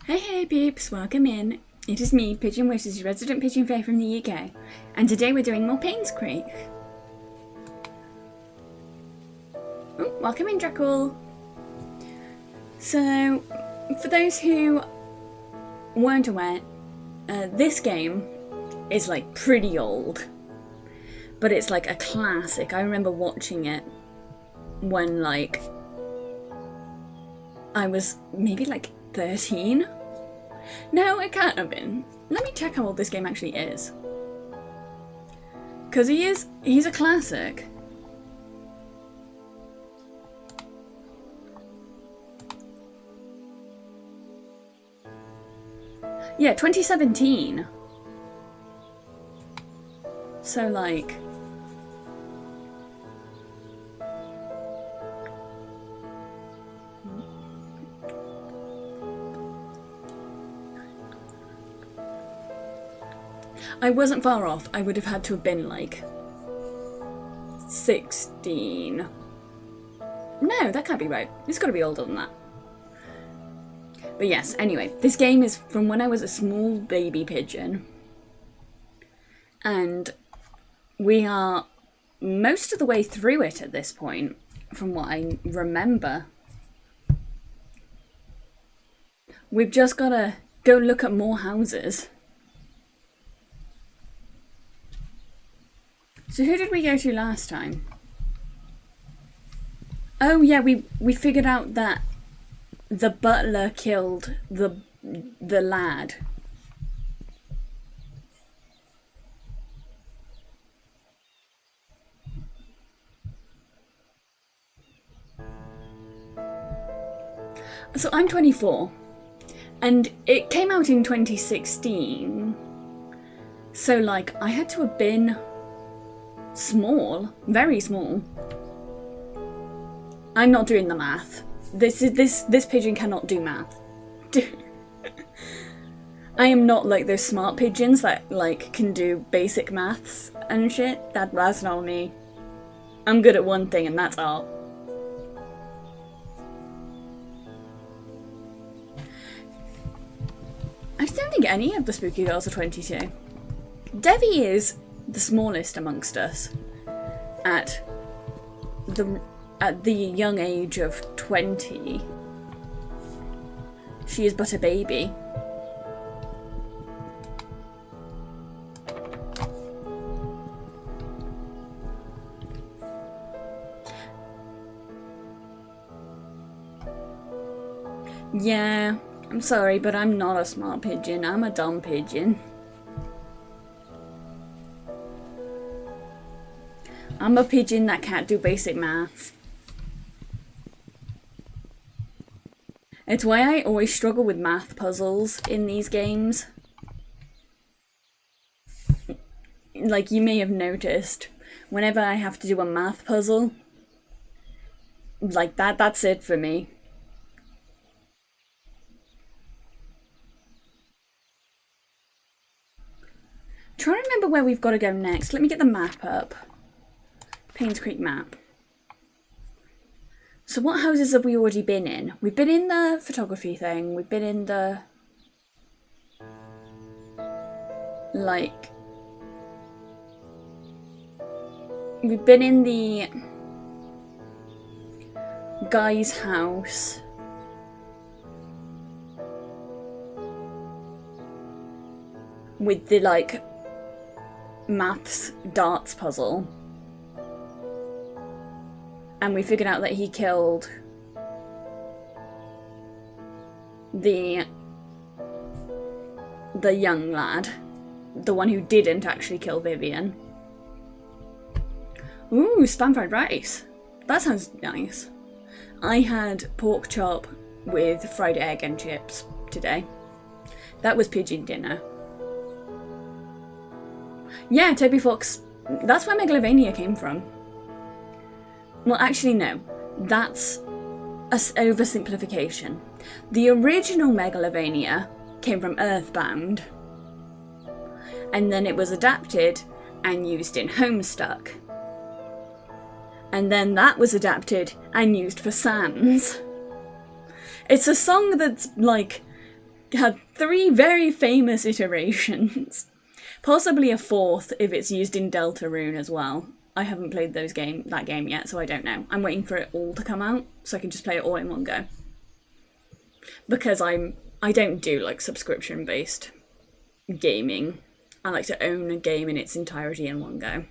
Hey peeps, welcome in. It is me, Pigeon Wishes, your resident pigeon fae from the UK, and today we're doing more painscreak. Oh, welcome in, Drackle. So, for those who weren't aware, this game is like pretty old, but it's like a classic. I remember watching it when like I was maybe like 13? No, it can't have been. Let me check how old this game actually is. Because he's a classic. Yeah, 2017. So like... I wasn't far off. I would have had to have been like 16. No, that can't be right. It's got to be older than that. But yes, anyway, this game is from when I was a small baby pigeon. And we are most of the way through it at this point, from what I remember. We've just got to go look at more houses. So who did we go to last time? Oh yeah, we figured out that the butler killed the lad. So I'm 24, and it came out in 2016. So like I had to have been small, very small. I'm not doing the math. This pigeon cannot do math. I am not like those smart pigeons that like can do basic maths and shit. That's not me. I'm good at one thing, and that's art. I don't think any of the spooky girls are 22. Devi is the smallest amongst us at the young age of 20. She is but a baby. Yeah, I'm sorry, but I'm not a smart pigeon. I'm a dumb pigeon. I'm a pigeon that can't do basic maths. It's why I always struggle with math puzzles in these games. Like you may have noticed, whenever I have to do a math puzzle, like that's it for me. Trying to remember where we've got to go next. Let me get the map up. Painscreak map. So what houses have we already been in? We've been in the photography thing. We've been in the... like... we've been in the... guy's house. With the, like, maths darts puzzle. And we figured out that he killed the young lad. The one who didn't actually kill Vivian. Ooh, spam fried rice. That sounds nice. I had pork chop with fried egg and chips today. That was pigeon dinner. Yeah, Toby Fox. That's where Megalovania came from. Well, actually, no. That's an oversimplification. The original Megalovania came from Earthbound, and then it was adapted and used in Homestuck. And then that was adapted and used for Sans. It's a song that's like had 3 very famous iterations. Possibly a 4th if it's used in Deltarune as well. I haven't played that game yet, so I don't know. I'm waiting for it all to come out so I can just play it all in one go. Because I don't do like subscription-based gaming. I like to own a game in its entirety in one go.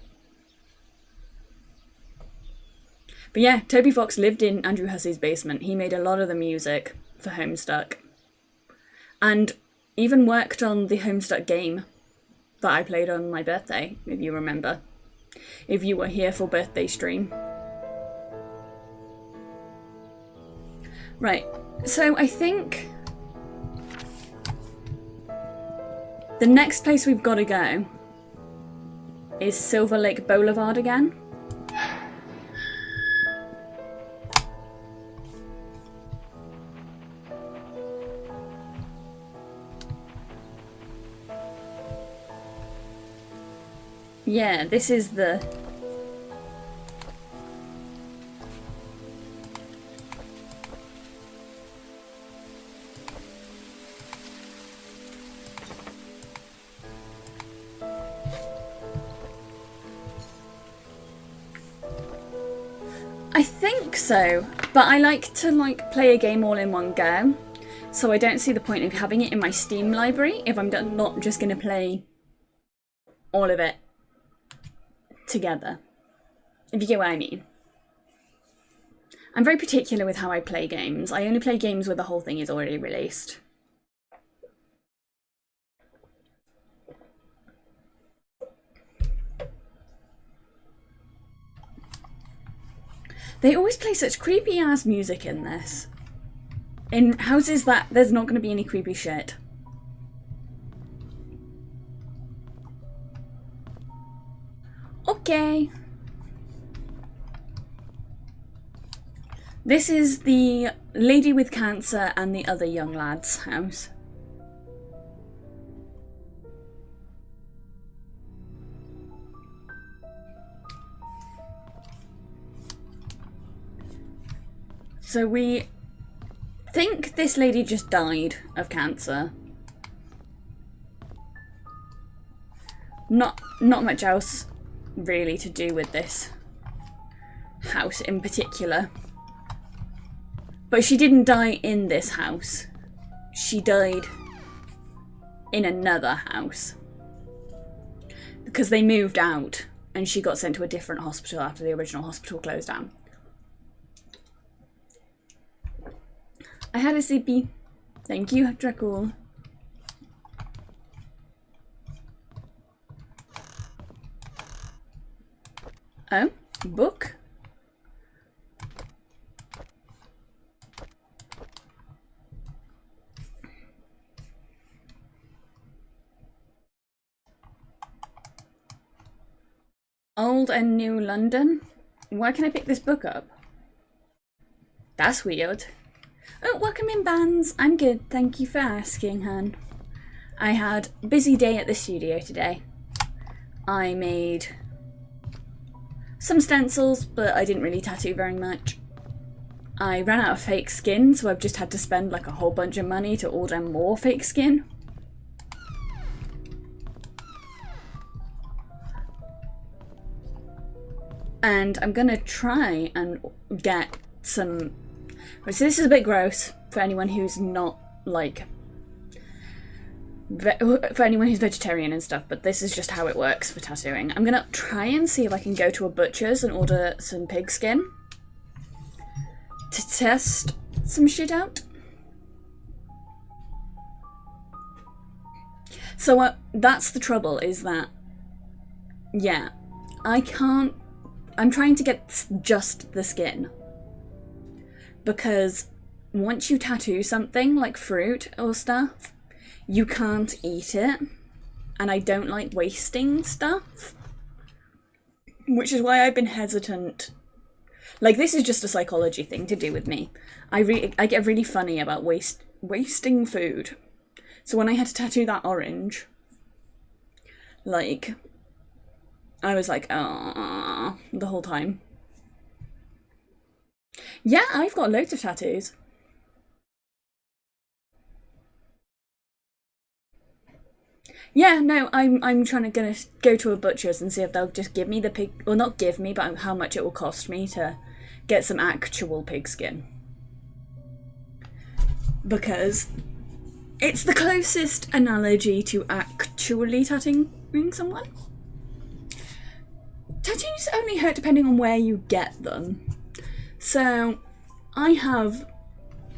But yeah, Toby Fox lived in Andrew Hussey's basement. He made a lot of the music for Homestuck. And even worked on the Homestuck game that I played on my birthday, if you remember. If you were here for birthday stream. Right, so I think the next place we've got to go is Silver Lake Boulevard again. Yeah, this is the... I think so, but I like to play a game all in one go, so I don't see the point of having it in my Steam library if I'm not just going to play all of it together, if you get what I mean. I'm very particular with how I play games. I only play games where the whole thing is already released. They always play such creepy ass music in this. In houses that there's not going to be any creepy shit. Okay. This is the lady with cancer and the other young lad's house. So we think this lady just died of cancer. Not much else really to do with this house in particular. But she didn't die in this house. She died in another house. Because they moved out and she got sent to a different hospital after the original hospital closed down. I had a sippy. Thank you, Dracul. Oh, book? Old and New London? Why can I pick this book up? That's weird. Oh, welcome in, Bands. I'm good, thank you for asking, hun. I had a busy day at the studio today. I made some stencils, but I didn't really tattoo very much. I ran out of fake skin, so I've just had to spend like a whole bunch of money to order more fake skin. And I'm gonna try and get some... So this is a bit gross for anyone who's not like... for anyone who's vegetarian and stuff, but this is just how it works for tattooing. I'm gonna try and see if I can go to a butcher's and order some pig skin to test some shit out. So that's the trouble, is that, yeah, I can't... I'm trying to get just the skin. Because once you tattoo something like fruit or stuff, you can't eat it. And I don't like wasting stuff. Which is why I've been hesitant. Like, this is just a psychology thing to do with me. I get really funny about wasting food. So when I had to tattoo that orange, like, I was like, ah, the whole time. Yeah, I've got loads of tattoos. Yeah, no, I'm trying to gonna go to a butcher's and see if they'll just give me the pig, or not give me, but how much it will cost me to get some actual pig skin. Because it's the closest analogy to actually tattooing someone. Tattoos only hurt depending on where you get them. So I have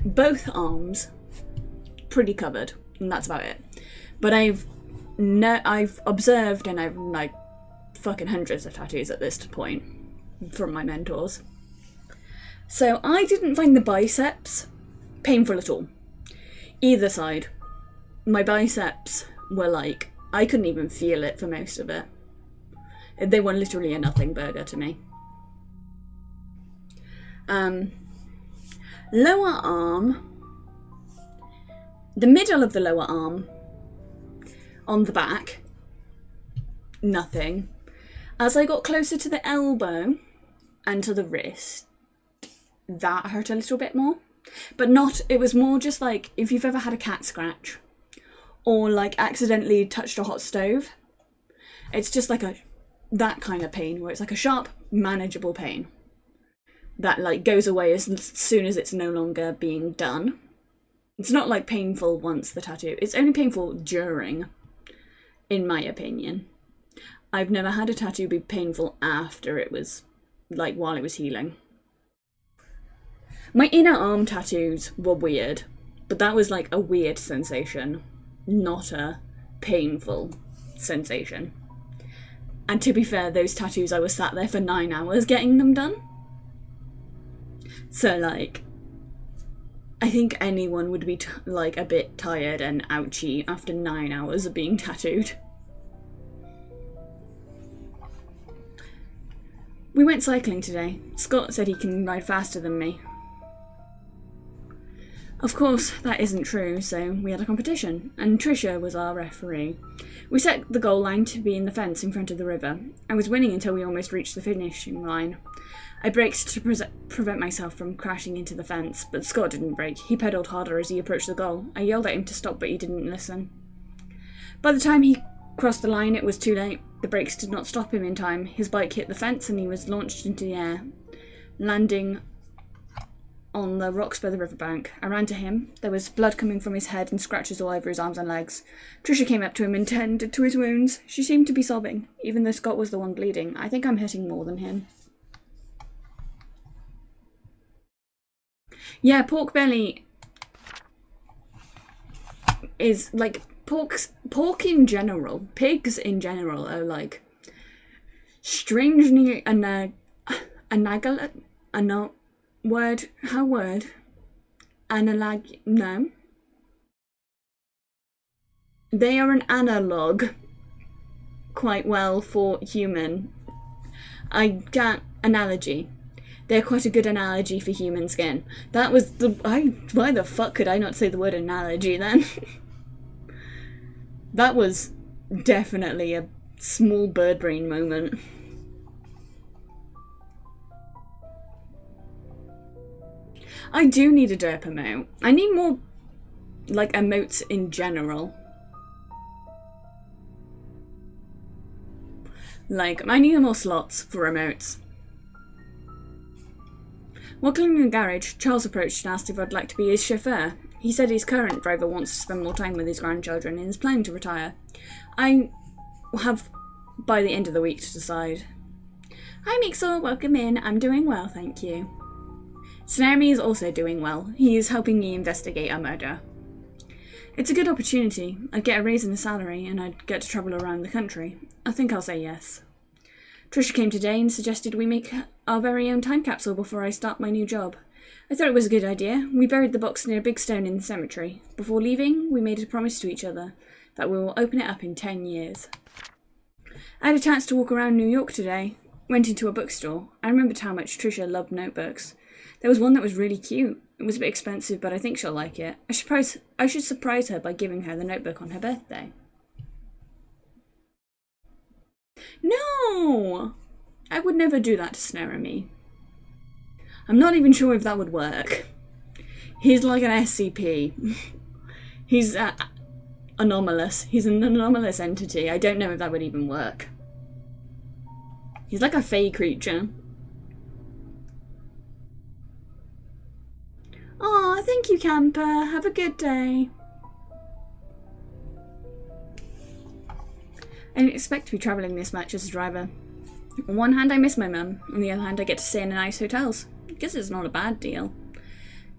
both arms pretty covered, and that's about it. But I've observed, and I've like fucking hundreds of tattoos at this point from my mentors. So I didn't find the biceps painful at all. Either side. My biceps were like, I couldn't even feel it for most of it. They were literally a nothing burger to me. Lower arm, the middle of the lower arm, on the back, nothing. As I got closer to the elbow and to the wrist, that hurt a little bit more. But not, it was more just like if you've ever had a cat scratch or like accidentally touched a hot stove. It's just like that kind of pain where it's like a sharp, manageable pain that like goes away as soon as it's no longer being done. It's not like painful once the tattoo, it's only painful during, in my opinion. I've never had a tattoo be painful after it was, like while it was healing. My inner arm tattoos were weird, but that was like a weird sensation, not a painful sensation. And to be fair, those tattoos I was sat there for 9 hours getting them done. So like, I think anyone would be like a bit tired and ouchy after 9 hours of being tattooed. We went cycling today. Scott said he can ride faster than me. Of course, that isn't true, so we had a competition, and Trisha was our referee. We set the goal line to be in the fence in front of the river. I was winning until we almost reached the finishing line. I braked to prevent myself from crashing into the fence, but Scott didn't brake. He pedalled harder as he approached the goal. I yelled at him to stop, but he didn't listen. By the time he crossed the line, it was too late. The brakes did not stop him in time. His bike hit the fence and he was launched into the air, landing on the rocks by the riverbank. I ran to him. There was blood coming from his head and scratches all over his arms and legs. Trisha came up to him and tended to his wounds. She seemed to be sobbing, even though Scott was the one bleeding. I think I'm hurting more than him. Yeah, pork belly is like pork in general. Pigs in general are like strangely no. They are an analog quite well for human. Analogy. They're quite a good analogy for human skin. That was why the fuck could I not say the word analogy then? That was definitely a small bird brain moment. I do need a derp emote. I need more, like, emotes in general. Like, I need more slots for emotes. While cleaning the garage, Charles approached and asked if I'd like to be his chauffeur. He said his current driver wants to spend more time with his grandchildren and is planning to retire. I will have by the end of the week to decide. Hi Mixel, welcome in. I'm doing well, thank you. Snarmy is also doing well. He is helping me investigate a murder. It's a good opportunity. I'd get a raise in the salary and I'd get to travel around the country. I think I'll say yes. Trisha came today and suggested we make our very own time capsule before I start my new job. I thought it was a good idea. We buried the box near a big stone in the cemetery. Before leaving, we made a promise to each other that we will open it up in 10 years. I had a chance to walk around New York today. Went into a bookstore. I remembered how much Trisha loved notebooks. There was one that was really cute. It was a bit expensive, but I think she'll like it. I should surprise her by giving her the notebook on her birthday. No! I would never do that to Snaramy. I'm not even sure if that would work. He's like an SCP. He's, I anomalous. He's an anomalous entity. I don't know if that would even work. He's like a fey creature. Aw, thank you, camper. Have a good day. I didn't expect to be travelling this much as a driver. On one hand, I miss my mum. On the other hand, I get to stay in nice hotels. I guess it's not a bad deal.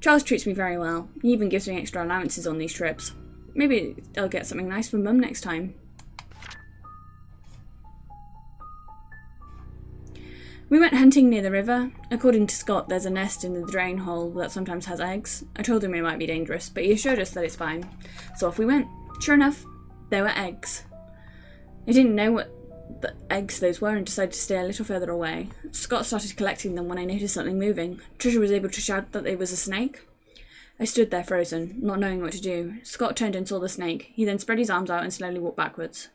Charles treats me very well. He even gives me extra allowances on these trips. Maybe I'll get something nice for Mum next time. We went hunting near the river. According to Scott, there's a nest in the drain hole that sometimes has eggs. I told him it might be dangerous, but he assured us that it's fine. So off we went. Sure enough, there were eggs. I didn't know what the eggs those were and decided to stay a little further away. Scott started collecting them when I noticed something moving. Trisha was able to shout that it was a snake. I stood there frozen, not knowing what to do. Scott turned and saw the snake. He then spread his arms out and slowly walked backwards.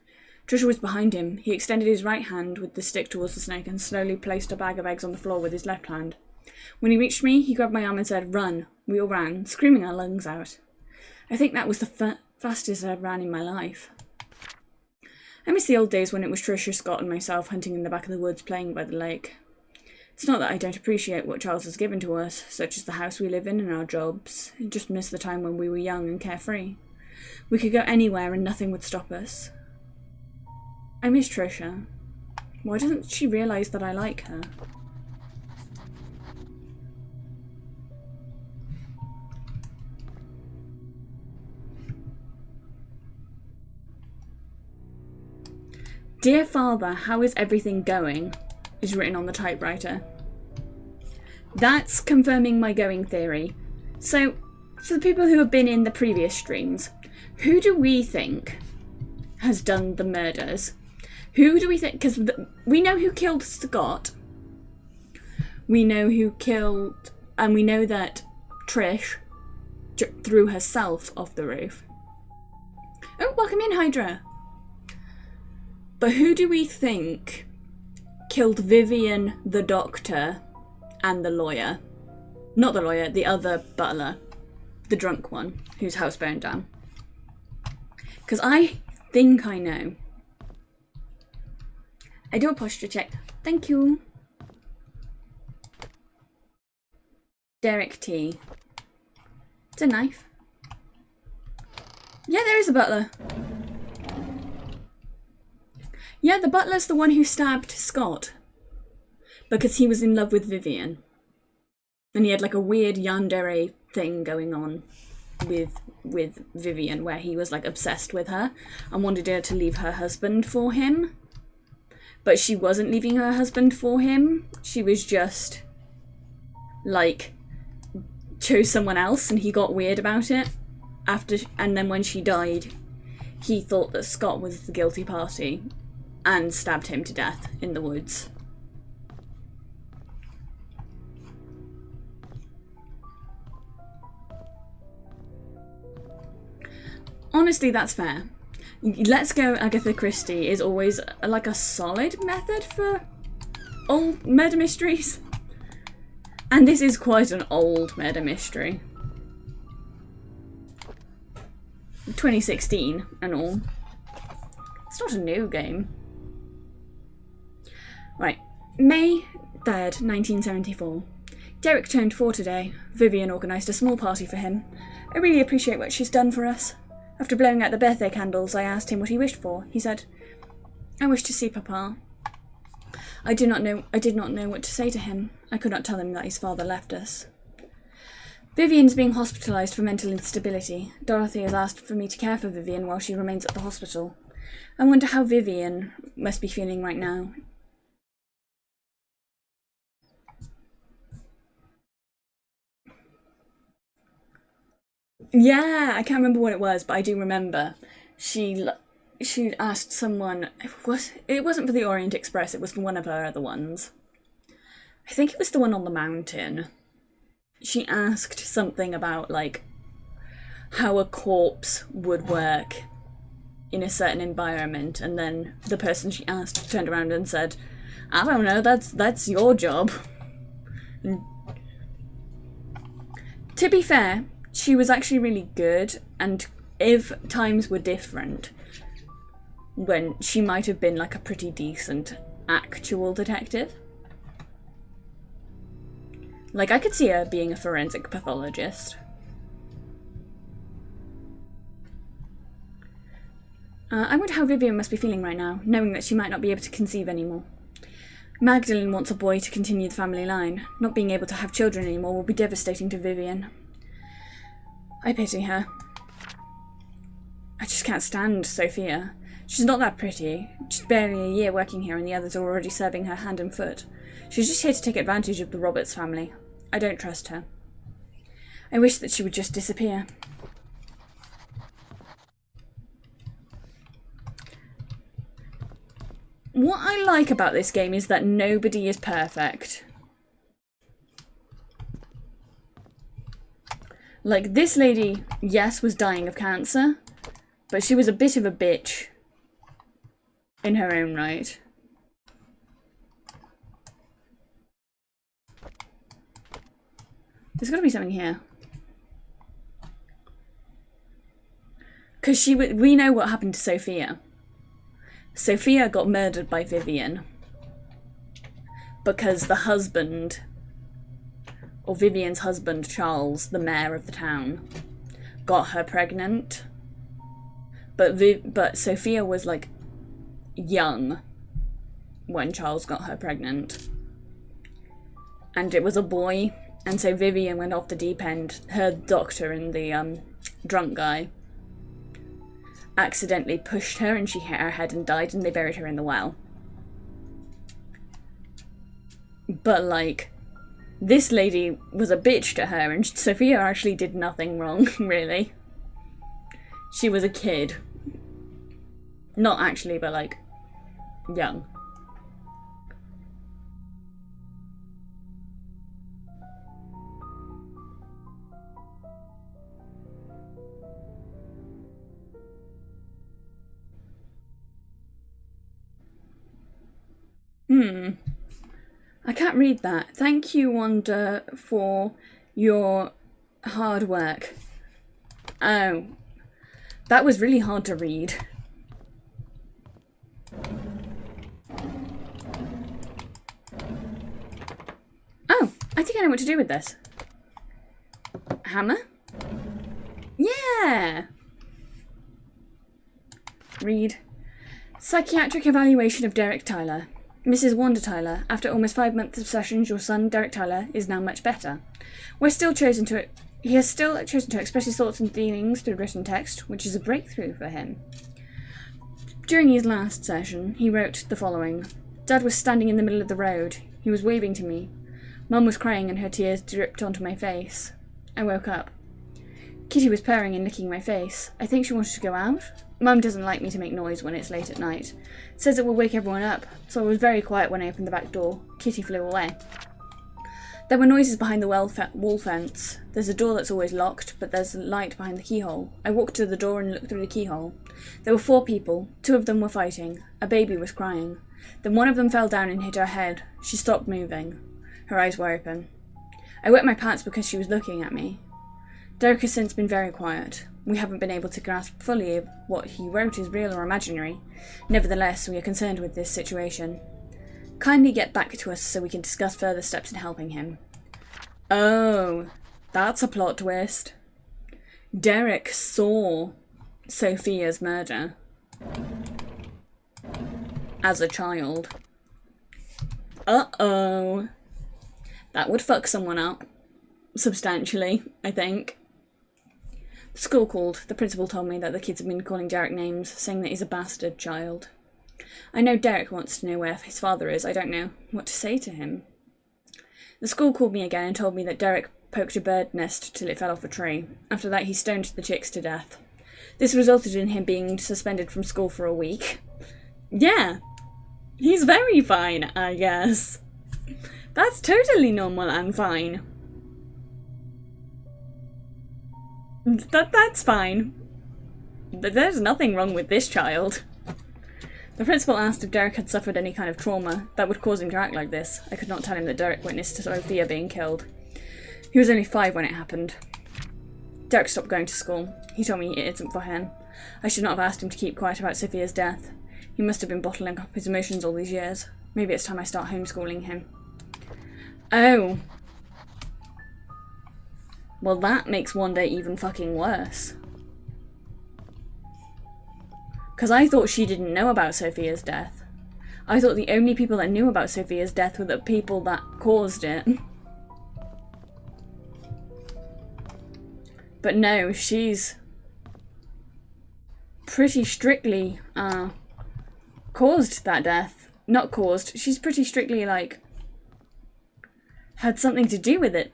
Trisha was behind him. He extended his right hand with the stick towards the snake and slowly placed a bag of eggs on the floor with his left hand. When he reached me, he grabbed my arm and said, "Run." We all ran, screaming our lungs out. I think that was the fastest I ran in my life. I miss the old days when it was Trisha, Scott and myself hunting in the back of the woods playing by the lake. It's not that I don't appreciate what Charles has given to us, such as the house we live in and our jobs. I just miss the time when we were young and carefree. We could go anywhere and nothing would stop us. I miss Trisha. Why doesn't she realise that I like her? "Dear Father, how is everything going?" is written on the typewriter. That's confirming my going theory. So, for the people who have been in the previous streams, who do we think has done the murders? Who do we think? Because we know who killed Scott. We know who killed, and we know that Trish threw herself off the roof. Oh, welcome in, Hydra. But who do we think killed Vivian, the doctor, and the lawyer? Not the lawyer, the other butler. The drunk one, whose house burned down. Because I think I know. I do a posture check. Thank you. Derek T. It's a knife. Yeah, there is a butler. Yeah, the butler's the one who stabbed Scott. Because he was in love with Vivian. And he had like a weird yandere thing going on with Vivian, where he was like obsessed with her and wanted her to leave her husband for him. But she wasn't leaving her husband for him. She was just like chose someone else, and he got weird about it. And then when she died, he thought that Scott was the guilty party and stabbed him to death in the woods. Honestly, that's fair. Let's Go Agatha Christie is always like a solid method for old murder mysteries. And this is quite an old murder mystery. 2016 and all. It's not a new game. Right. May 3rd, 1974. Derek turned 4 today. Vivian organised a small party for him. I really appreciate what she's done for us. After blowing out the birthday candles, I asked him what he wished for. He said, "I wish to see Papa." I did not know what to say to him. I could not tell him that his father left us. Vivian's being hospitalised for mental instability. Dorothy has asked for me to care for Vivian while she remains at the hospital. I wonder how Vivian must be feeling right now. Yeah, I can't remember what it was, but I do remember. She asked someone. It wasn't for the Orient Express. It was for one of her other ones. I think it was the one on the mountain. She asked something about like how a corpse would work in a certain environment, and then the person she asked turned around and said, "I don't know. That's your job." And to be fair, she was actually really good and if times were different, when she might have been like a pretty decent actual detective. Like, I could see her being a forensic pathologist. I wonder how Vivian must be feeling right now, knowing that she might not be able to conceive anymore. Magdalene wants a boy to continue the family line. Not being able to have children anymore will be devastating to Vivian. I pity her. I just can't stand Sophia. She's not that pretty. She's barely a year working here and the others are already serving her hand and foot. She's just here to take advantage of the Roberts family. I don't trust her. I wish that she would just disappear. What I like about this game is that nobody is perfect. Like, this lady, yes, was dying of cancer, but she was a bit of a bitch in her own right. There's got to be something here. Because we know what happened to Sophia. Sophia got murdered by Vivian because the husband, or Vivian's husband, Charles, the mayor of the town, got her pregnant. But Sophia was like young when Charles got her pregnant. And it was a boy, and so Vivian went off the deep end. Her doctor and the drunk guy accidentally pushed her and she hit her head and died, and they buried her in the well. But like, this lady was a bitch to her, and Sophia actually did nothing wrong, really. She was a kid. Not actually, but like, young. I can't read that. Thank you, Wanda, for your hard work. Oh. That was really hard to read. Oh, I think I know what to do with this. Hammer? Yeah! Read. Psychiatric evaluation of Derek Tyler. Mrs. Wanda Tyler, after almost 5 months of sessions, your son, Derek Tyler, is now much better. He has still chosen to express his thoughts and feelings through written text, which is a breakthrough for him. During his last session, he wrote the following. Dad was standing in the middle of the road. He was waving to me. Mum was crying and her tears dripped onto my face. I woke up. Kitty was purring and licking my face. I think she wanted to go out. Mum doesn't like me to make noise when it's late at night. Says it will wake everyone up, so I was very quiet when I opened the back door. Kitty flew away. There were noises behind the wall fence. There's a door that's always locked, but there's a light behind the keyhole. I walked to the door and looked through the keyhole. There were 4 people. 2 of them were fighting. A baby was crying. Then one of them fell down and hit her head. She stopped moving. Her eyes were open. I wet my pants because she was looking at me. Derek has since been very quiet. We haven't been able to grasp fully if what he wrote is real or imaginary. Nevertheless, we are concerned with this situation. Kindly get back to us so we can discuss further steps in helping him. Oh, that's a plot twist. Derek saw Sophia's murder as a child. Uh-oh. That would fuck someone up. Substantially, I think. The school called. The principal told me that the kids have been calling Derek names, saying that he's a bastard child. I know Derek wants to know where his father is. I don't know what to say to him. The school called me again and told me that Derek poked a bird nest till it fell off a tree. After that, he stoned the chicks to death. This resulted in him being suspended from school for a week. Yeah, he's very fine, I guess. That's totally normal and fine. That's fine. There's nothing wrong with this child. The principal asked if Derek had suffered any kind of trauma that would cause him to act like this. I could not tell him that Derek witnessed Sophia being killed. He was only 5 when it happened. Derek stopped going to school. He told me it isn't for him. I should not have asked him to keep quiet about Sophia's death. He must have been bottling up his emotions all these years. Maybe it's time I start homeschooling him. Oh. Well, that makes one day even fucking worse. Because I thought she didn't know about Sophia's death. I thought the only people that knew about Sophia's death were the people that caused it. But no, she's pretty strictly caused that death. Not caused, she's pretty strictly, like, had something to do with it.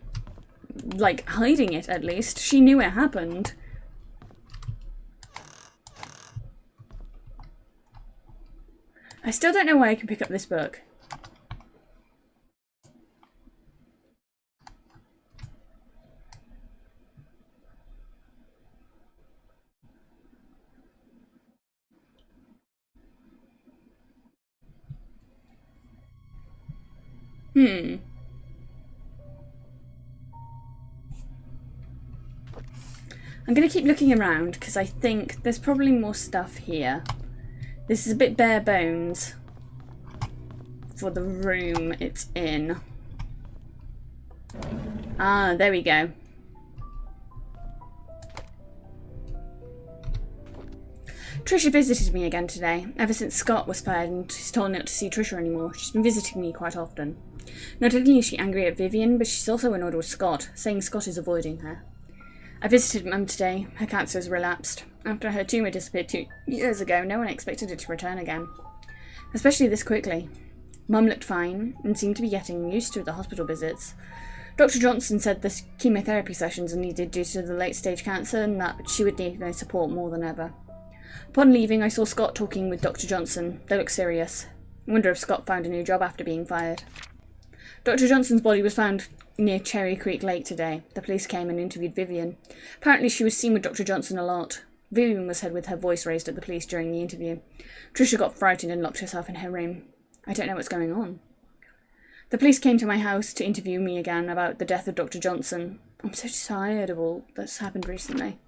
Like, hiding it, at least. She knew it happened. I still don't know why I can pick up this book. I'm going to keep looking around because I think there's probably more stuff here. This is a bit bare bones for the room it's in. Ah, there we go. Trisha visited me again today. Ever since Scott was fired and she's told not to see Trisha anymore, she's been visiting me quite often. Not only is she angry at Vivian, but she's also annoyed with Scott, saying Scott is avoiding her. I visited Mum today. Her cancer has relapsed. After her tumour disappeared 2 years ago, no one expected it to return again. Especially this quickly. Mum looked fine and seemed to be getting used to the hospital visits. Dr. Johnson said the chemotherapy sessions are needed due to the late-stage cancer and that she would need no support more than ever. Upon leaving, I saw Scott talking with Dr. Johnson. They looked serious. I wonder if Scott found a new job after being fired. Dr. Johnson's body was found near Cherry Creek Lake today. The police came and interviewed Vivian. Apparently she was seen with Dr. Johnson a lot. Vivian was heard with her voice raised at the police during the interview. Trisha got frightened and locked herself in her room. I don't know what's going on. The police came to my house to interview me again about the death of Dr. Johnson. I'm so tired of all that's happened recently.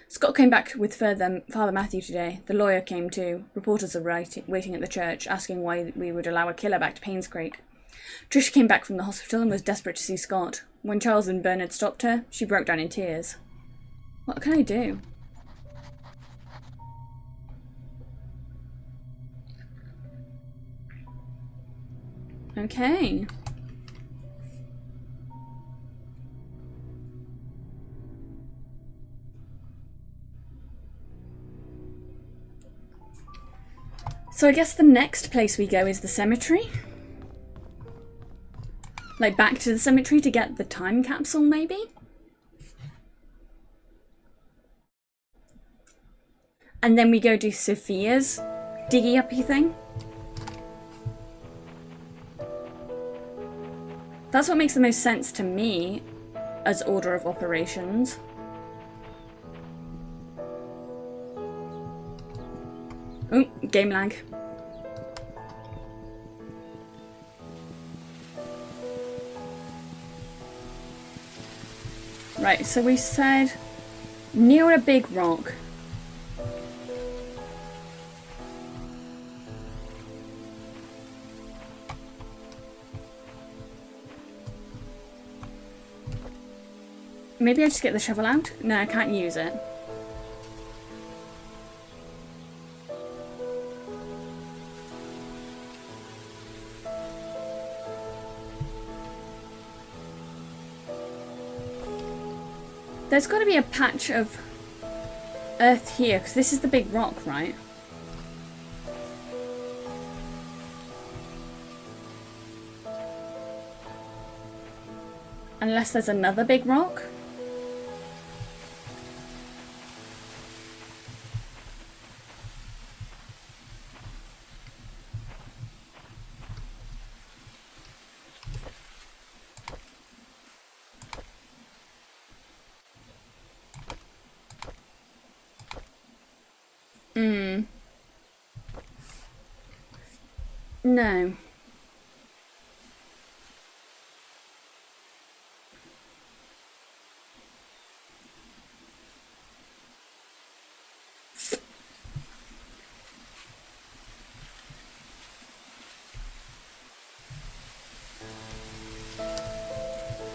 Scott came back with Father Matthew today. The lawyer came too. Reporters are waiting at the church, asking why we would allow a killer back to painscreak. Trisha came back from the hospital and was desperate to see Scott. When Charles and Bernard stopped her, she broke down in tears. What can I do? Okay. So I guess the next place we go is the cemetery. Like back to the cemetery to get the time capsule, maybe? And then we go do Sophia's diggy-uppy thing. That's what makes the most sense to me as order of operations. Oh, game lag. Right, so we said near a big rock. Maybe I just get the shovel out? No, I can't use it. There's got to be a patch of earth here, because this is the big rock, right? Unless there's another big rock? No.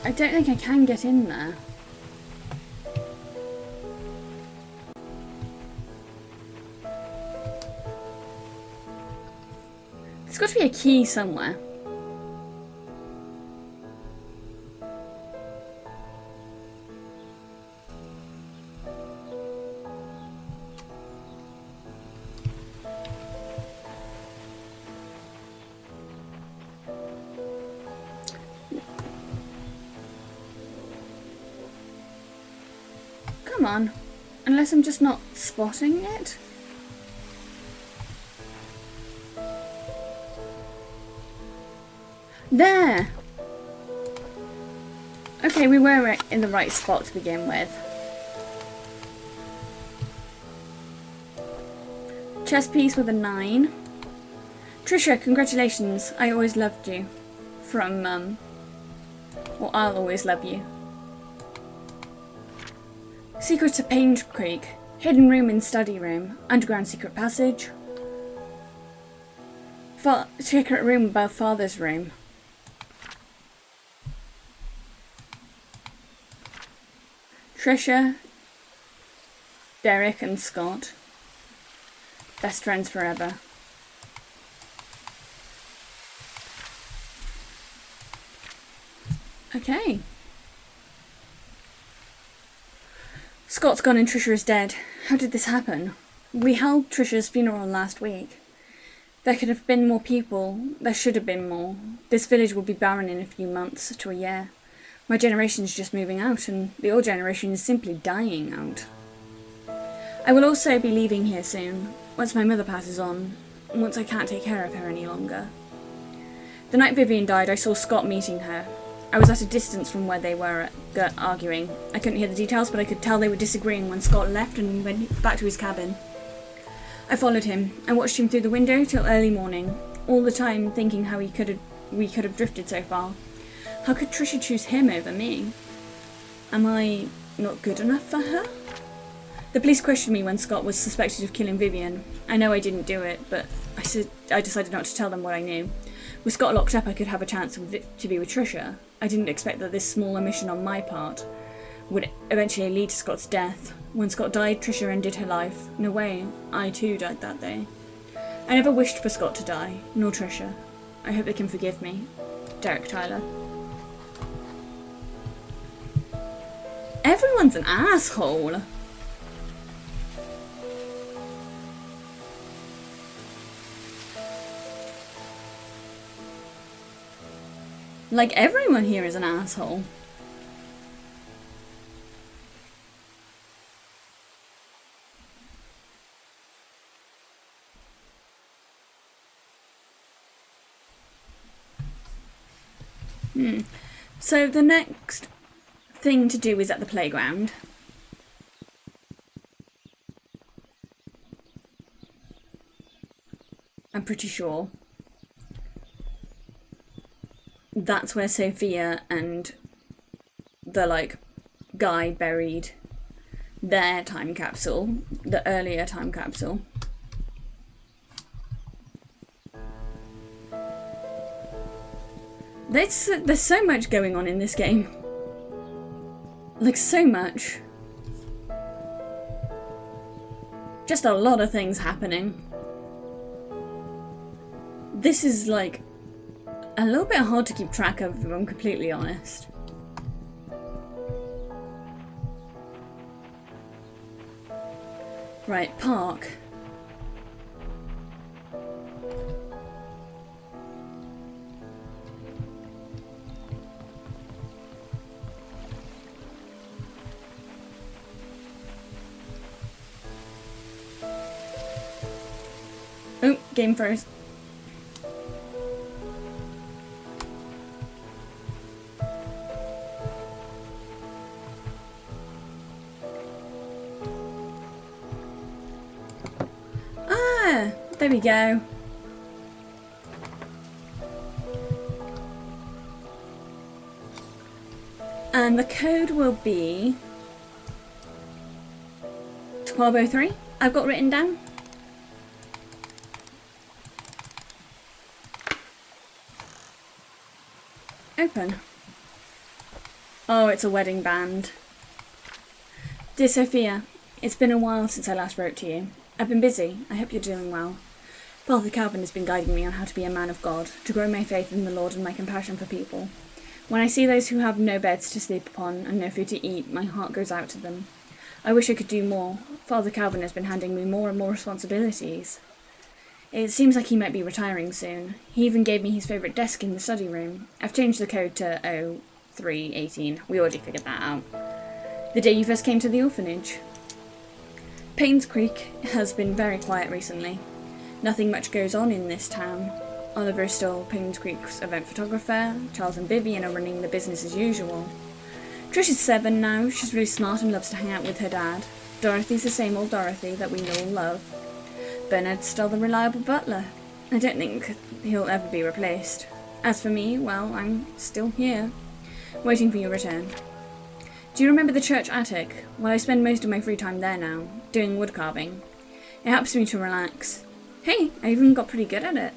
I don't think I can get in there. There's got to be a key somewhere. Come on. Unless I'm just not spotting it. There! Okay, we were in the right spot to begin with. Chess piece with a 9. Trisha, congratulations. I always loved you. From, or I'll always love you. Secret to Painscreak. Hidden room in study room. Underground secret passage. Secret room above father's room. Trisha, Derek and Scott. Best friends forever. Okay. Scott's gone and Trisha is dead. How did this happen? We held Trisha's funeral last week. There could have been more people. There should have been more. This village will be barren in a few months to a year. My generation's just moving out, and the old generation is simply dying out. I will also be leaving here soon, once my mother passes on, and once I can't take care of her any longer. The night Vivian died, I saw Scott meeting her. I was at a distance from where they were arguing. I couldn't hear the details, but I could tell they were disagreeing when Scott left and went back to his cabin. I followed him. I watched him through the window till early morning, all the time thinking how we could have drifted so far. How could Trisha choose him over me? Am I not good enough for her? The police questioned me when Scott was suspected of killing Vivian. I know I didn't do it, but I decided not to tell them what I knew. With Scott locked up, I could have a chance to be with Trisha. I didn't expect that this small omission on my part would eventually lead to Scott's death. When Scott died, Trisha ended her life. In a way, I too died that day. I never wished for Scott to die, nor Trisha. I hope they can forgive me. Derek Tyler. Everyone's an asshole. Like, everyone here is an asshole. So the next thing to do is at the playground. I'm pretty sure. That's where Sophia and the, guy buried their time capsule, the earlier time capsule. There's so much going on in this game. Like, so much. Just a lot of things happening. This is, like, a little bit hard to keep track of, if I'm completely honest. Right, park. Oh, game froze. Ah, there we go. And the code will be 1203. I've got written down. Open. Oh, it's a wedding band. Dear Sophia, it's been a while since I last wrote to you. I've been busy. I hope you're doing well. Father Calvin has been guiding me on how to be a man of God, to grow my faith in the Lord and my compassion for people. When I see those who have no beds to sleep upon and no food to eat, my heart goes out to them. I wish I could do more. Father Calvin has been handing me more and more responsibilities. It seems like he might be retiring soon. He even gave me his favourite desk in the study room. I've changed the code to 0318. We already figured that out. The day you first came to the orphanage. Painscreak has been very quiet recently. Nothing much goes on in this town. Oliver is still Painscreak's event photographer. Charles and Vivian are running the business as usual. Trish is 7 now. She's really smart and loves to hang out with her dad. Dorothy's the same old Dorothy that we know and love. Bernard's still the reliable butler. I don't think he'll ever be replaced. As for me, well, I'm still here, waiting for your return. Do you remember the church attic? Well, I spend most of my free time there now, doing wood carving. It helps me to relax. Hey, I even got pretty good at it.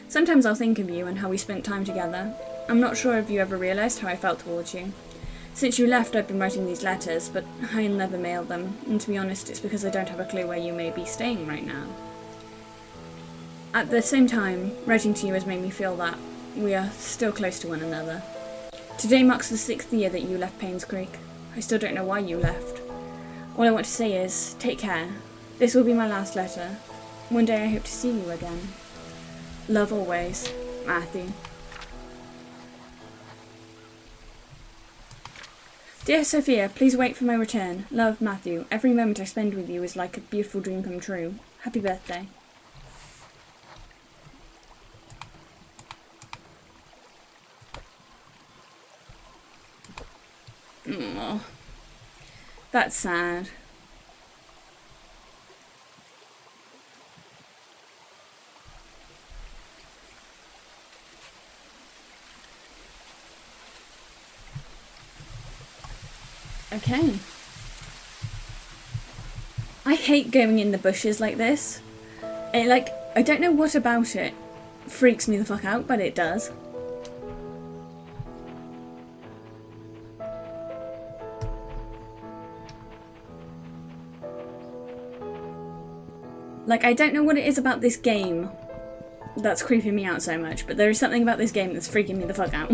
Sometimes I'll think of you and how we spent time together. I'm not sure if you ever realised how I felt towards you. Since you left, I've been writing these letters, but I'll never mail them, and to be honest, it's because I don't have a clue where you may be staying right now. At the same time, writing to you has made me feel that we are still close to one another. Today marks the 6th year that you left Painscreak. I still don't know why you left. All I want to say is, take care. This will be my last letter. One day I hope to see you again. Love always, Matthew. Dear Sophia, please wait for my return. Love, Matthew. Every moment I spend with you is like a beautiful dream come true. Happy birthday. Aww. That's sad. Okay. I hate going in the bushes like this. I don't know what about it freaks me the fuck out, but it does. Like, I don't know what it is about this game that's creeping me out so much, but there is something about this game that's freaking me the fuck out.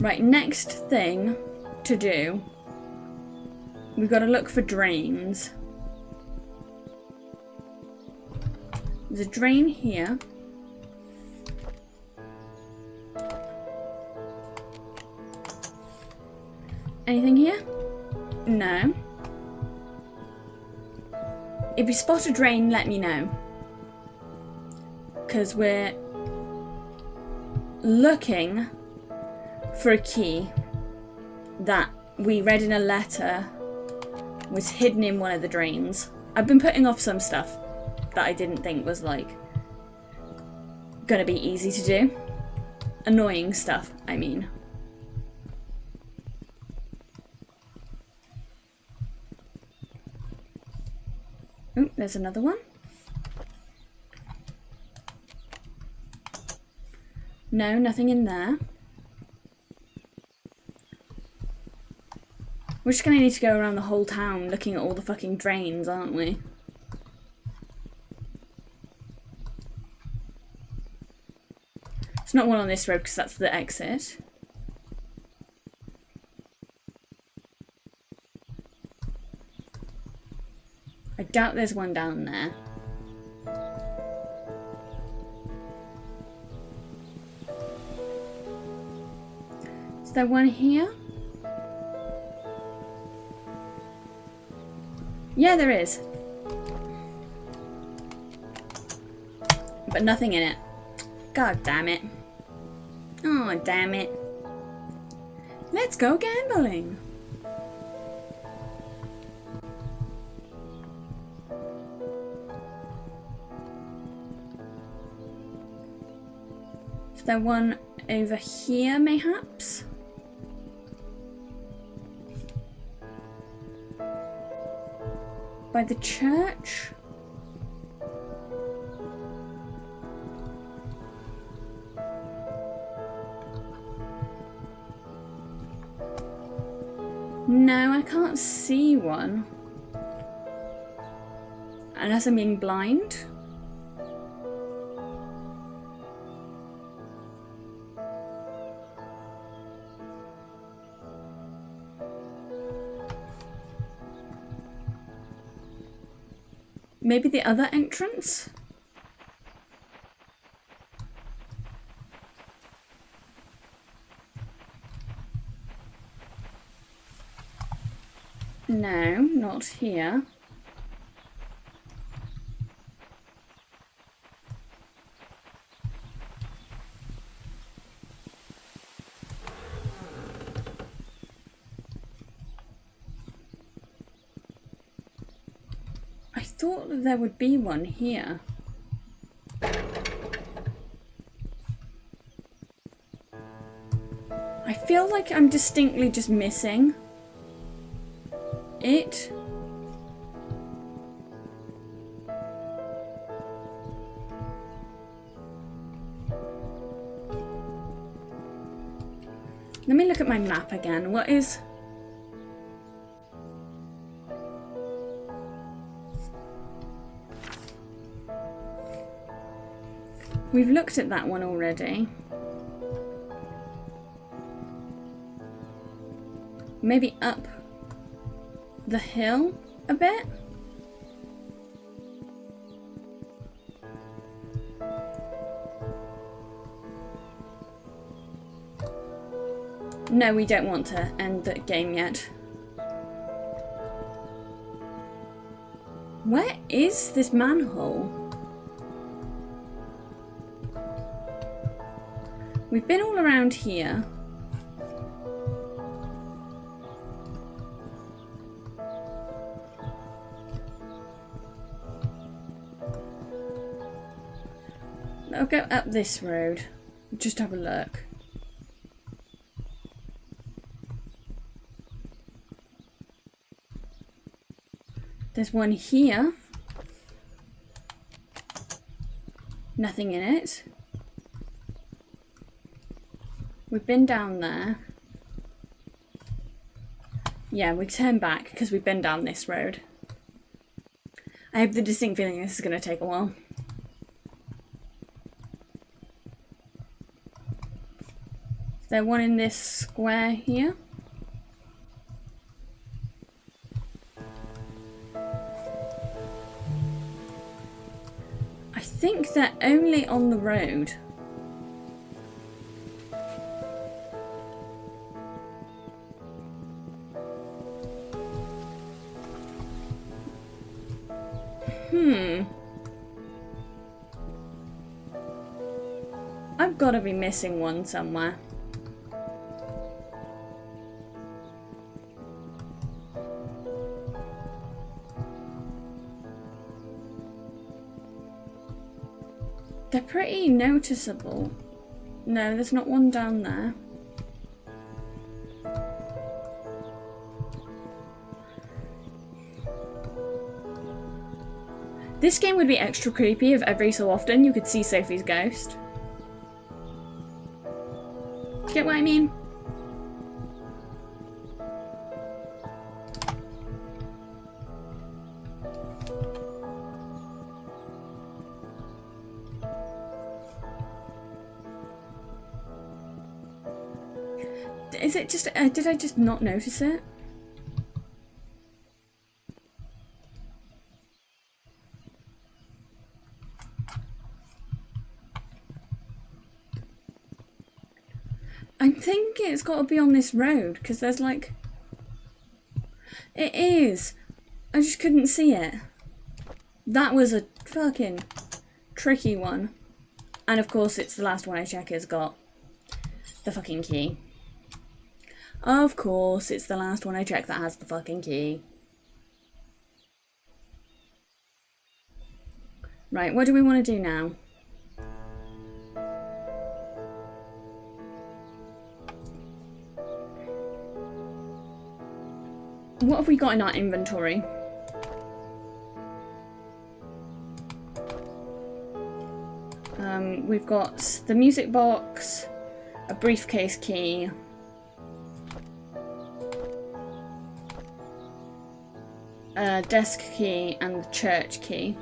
Right, next thing to do, we've got to look for drains. There's a drain here. Anything here? No. If you spot a drain, let me know. Because we're looking for a key that we read in a letter was hidden in one of the drains. I've been putting off some stuff that I didn't think was like gonna be easy to do. Annoying stuff, I mean. Oh, there's another one. No, nothing in there. We're just gonna need to go around the whole town looking at all the fucking drains, aren't we? It's not one on this road because that's the exit. I doubt there's one down there. Is there one here? Yeah, there is. But nothing in it. God damn it. Oh, damn it. Let's go gambling. Is there one over here, mayhaps? By the church? No, I can't see one. Unless I'm being blind. Maybe the other entrance? No, not here. I thought that there would be one here. I feel like I'm distinctly just missing it. Let me look at my map again. What is... We've looked at that one already. Maybe up the hill a bit? No, we don't want to end the game yet. Where is this manhole? We've been all around here. I'll go up this road. Just have a look. There's one here. Nothing in it. We've been down there. Yeah, we turn back because we've been down this road. I have the distinct feeling this is going to take a while. Is there one in this square here? I think they're only on the road. I've got to be missing one somewhere. They're pretty noticeable. No, there's not one down there. This game would be extra creepy if every so often you could see Sophie's ghost. Get what I mean? Is it just, did I just not notice it? I think it's got to be on this road, because there's like... It is! I just couldn't see it. That was a fucking tricky one. And of course it's the last one I check has got the fucking key. Of course it's the last one I check that has the fucking key. Right, what do we want to do now? What have we got in our inventory? We've got the music box, a briefcase key, desk key and the church key.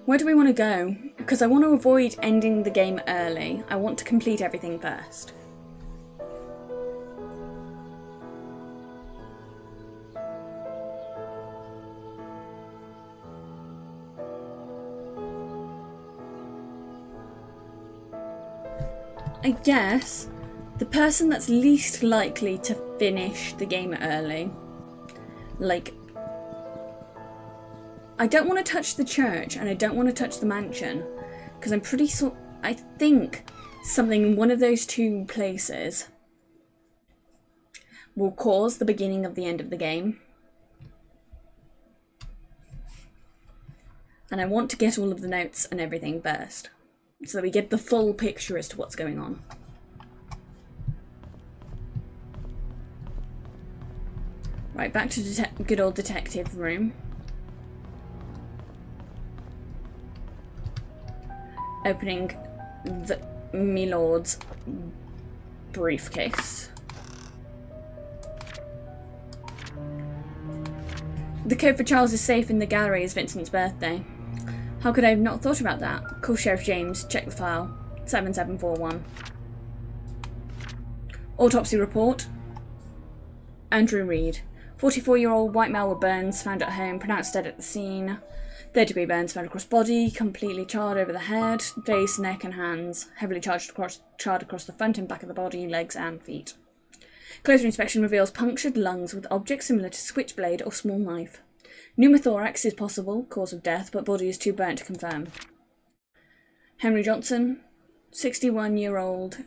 Where do we want to go? Because I want to avoid ending the game early. I want to complete everything first. I guess the person that's least likely to finish the game early, like, I don't want to touch the church and I don't want to touch the mansion because I'm pretty I think something in one of those two places will cause the beginning of the end of the game. And I want to get all of the notes and everything first so that we get the full picture as to what's going on. Right, back to good old detective room. Opening me lord's briefcase. The code for Charles is safe in the gallery is Vincent's birthday. How could I have not thought about that? Call Sheriff James, check the file. 7741. Autopsy report. Andrew Reed. 44-year-old white male with burns found at home, pronounced dead at the scene. Third-degree burns found across body, completely charred over the head, face, neck and hands, heavily charred across the front and back of the body, legs and feet. Closer inspection reveals punctured lungs with objects similar to switchblade or small knife. Pneumothorax is possible, cause of death, but body is too burnt to confirm. Henry Johnson, 61-year-old.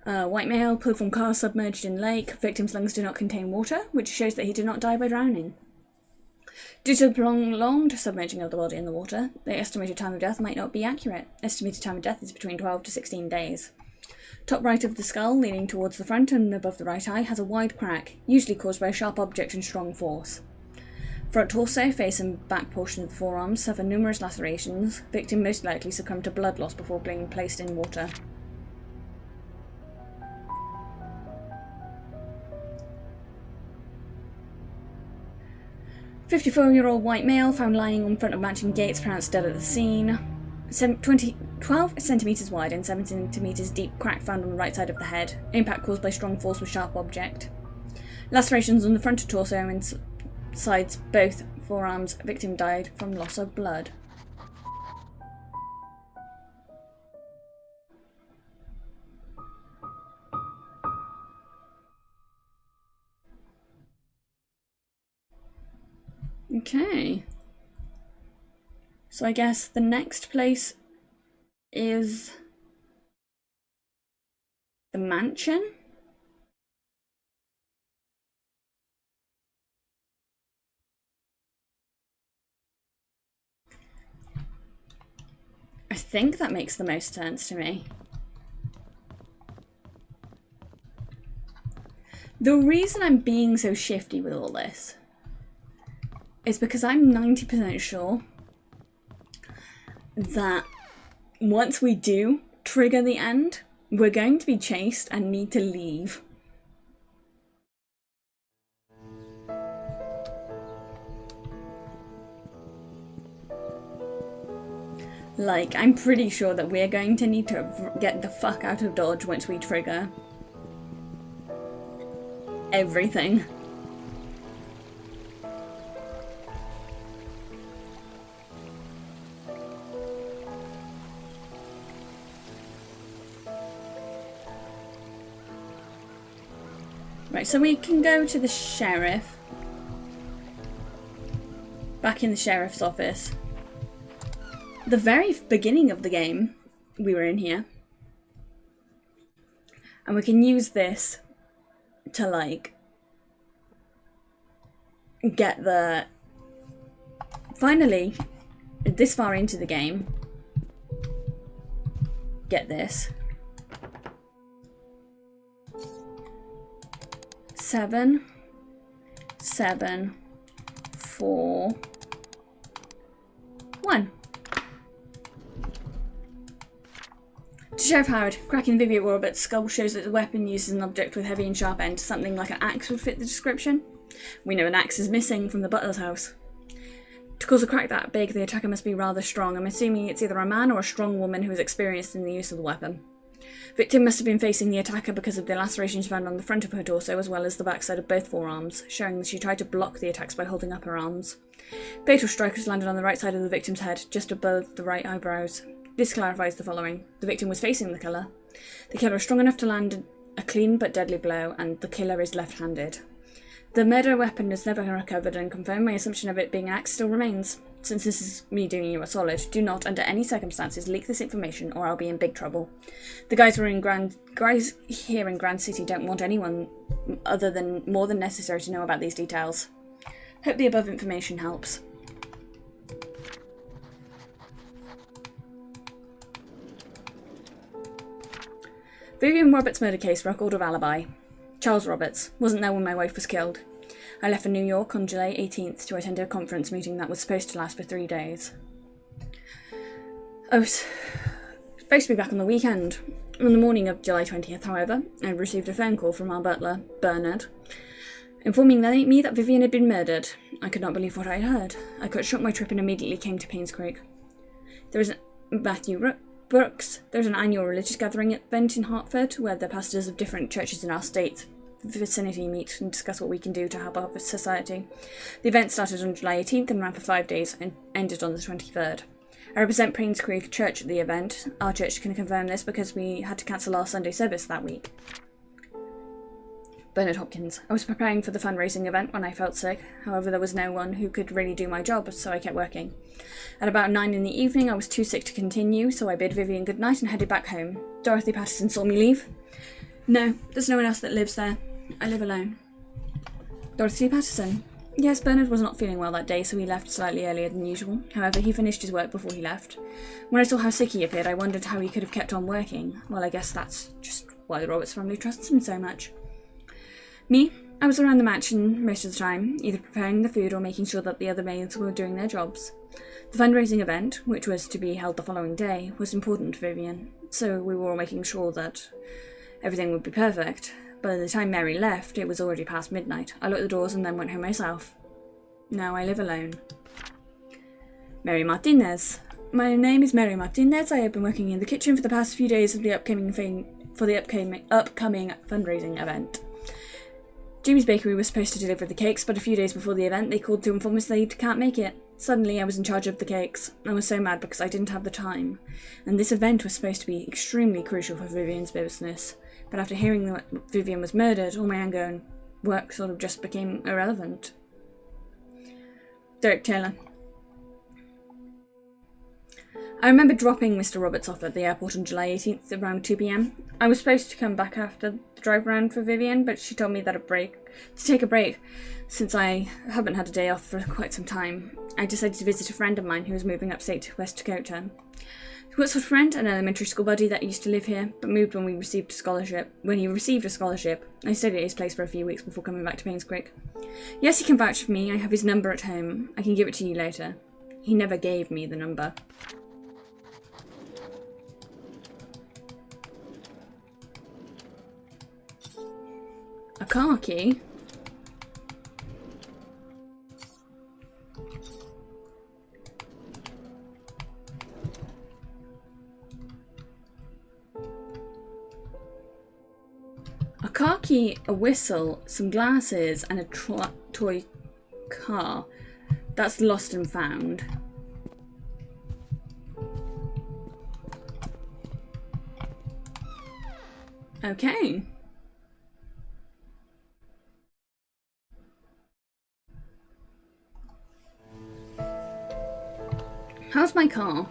White male, pulled from car, submerged in lake. Victim's lungs do not contain water, which shows that he did not die by drowning. Due to the prolonged submerging of the body in the water, the estimated time of death might not be accurate. Estimated time of death is between 12 to 16 days. Top right of the skull, leaning towards the front and above the right eye, has a wide crack, usually caused by a sharp object and strong force. Front torso, face and back portion of the forearms suffer numerous lacerations. Victim most likely succumbed to blood loss before being placed in water. A 54-year-old white male found lying in front of mansion gates, pronounced dead at the scene. 12 centimetres wide and 7 centimetres deep crack found on the right side of the head. Impact caused by strong force with sharp object. Lacerations on the front of torso and sides both forearms. Victim died from loss of blood. Okay. So I guess the next place is the mansion? I think that makes the most sense to me. The reason I'm being so shifty with all this is because I'm 90% sure that once we do trigger the end, we're going to be chased and need to leave. Like, I'm pretty sure that we're going to need to get the fuck out of Dodge once we trigger everything. Right, so we can go to the sheriff. Back in the sheriff's office. The very beginning of the game, we were in here. And we can use this to, like, get the... Finally, this far into the game, get this. 7, 7, 4, 1. To Sheriff Howard, cracking Vivian Roberts' skull shows that the weapon used as an object with heavy and sharp end, something like an axe would fit the description. We know an axe is missing from the butler's house. To cause a crack that big, the attacker must be rather strong. I'm assuming it's either a man or a strong woman who is experienced in the use of the weapon. Victim must have been facing the attacker because of the lacerations found on the front of her torso as well as the backside of both forearms, showing that she tried to block the attacks by holding up her arms. Fatal strike was landed on the right side of the victim's head, just above the right eyebrows. This clarifies the following. The victim was facing the killer. The killer is strong enough to land a clean but deadly blow, and the killer is left-handed. The murder weapon is never recovered and confirmed. My assumption of it being an axe still remains. Since this is me doing you a solid, do not, under any circumstances, leak this information or I'll be in big trouble. The guys here in Grand City don't want anyone more than necessary to know about these details. Hope the above information helps. Vivian Roberts' murder case record of alibi. Charles Roberts. Wasn't there when my wife was killed. I left for New York on July 18th to attend a conference meeting that was supposed to last for 3 days. I was supposed to be back on the weekend. On the morning of July 20th, however, I received a phone call from our butler, Bernard, informing me that Vivian had been murdered. I could not believe what I had heard. I cut short my trip and immediately came to painscreak. There is Matthew Brooks. There's an annual religious gathering event in Hartford where the pastors of different churches in our state vicinity meet and discuss what we can do to help our society. The event started on July 18th and ran for 5 days and ended on the 23rd. I represent Painscreak Church at the event. Our church can confirm this because we had to cancel our Sunday service that week. Bernard Hopkins. I was preparing for the fundraising event when I felt sick. However, there was no one who could really do my job, so I kept working. At about 9 in the evening, I was too sick to continue, so I bid Vivian goodnight and headed back home. Dorothy Patterson saw me leave. No, there's no one else that lives there. I live alone. Dorothy Patterson. Yes, Bernard was not feeling well that day, so he left slightly earlier than usual. However, he finished his work before he left. When I saw how sick he appeared, I wondered how he could have kept on working. Well, I guess that's just why the Roberts family trusts him so much. Me? I was around the mansion most of the time, either preparing the food or making sure that the other maids were doing their jobs. The fundraising event, which was to be held the following day, was important to Vivian, so we were all making sure that everything would be perfect. By the time Mary left, it was already past midnight. I locked the doors and then went home myself. Now I live alone. Mary Martinez. My name is Mary Martinez. I have been working in the kitchen for the past few days of the upcoming fundraising event. Jimmy's Bakery was supposed to deliver the cakes, but a few days before the event, they called to inform us they can't make it. Suddenly, I was in charge of the cakes. I was so mad because I didn't have the time. And this event was supposed to be extremely crucial for Vivian's business. But after hearing that Vivian was murdered, all my anger and work sort of just became irrelevant. Derek Taylor. I remember dropping Mr. Roberts off at the airport on July 18th around 2 p.m. I was supposed to come back after the drive around for Vivian, but she told me that to take a break, since I haven't had a day off for quite some time. I decided to visit a friend of mine who was moving upstate to West Dakota. What sort of friend? An elementary school buddy that used to live here, but moved when he received a scholarship. I stayed at his place for a few weeks before coming back to Painscreak. Yes, he can vouch for me. I have his number at home. I can give it to you later. He never gave me the number. A car key? A car key, a whistle, some glasses, and a toy car. That's lost and found. Okay. How's my car?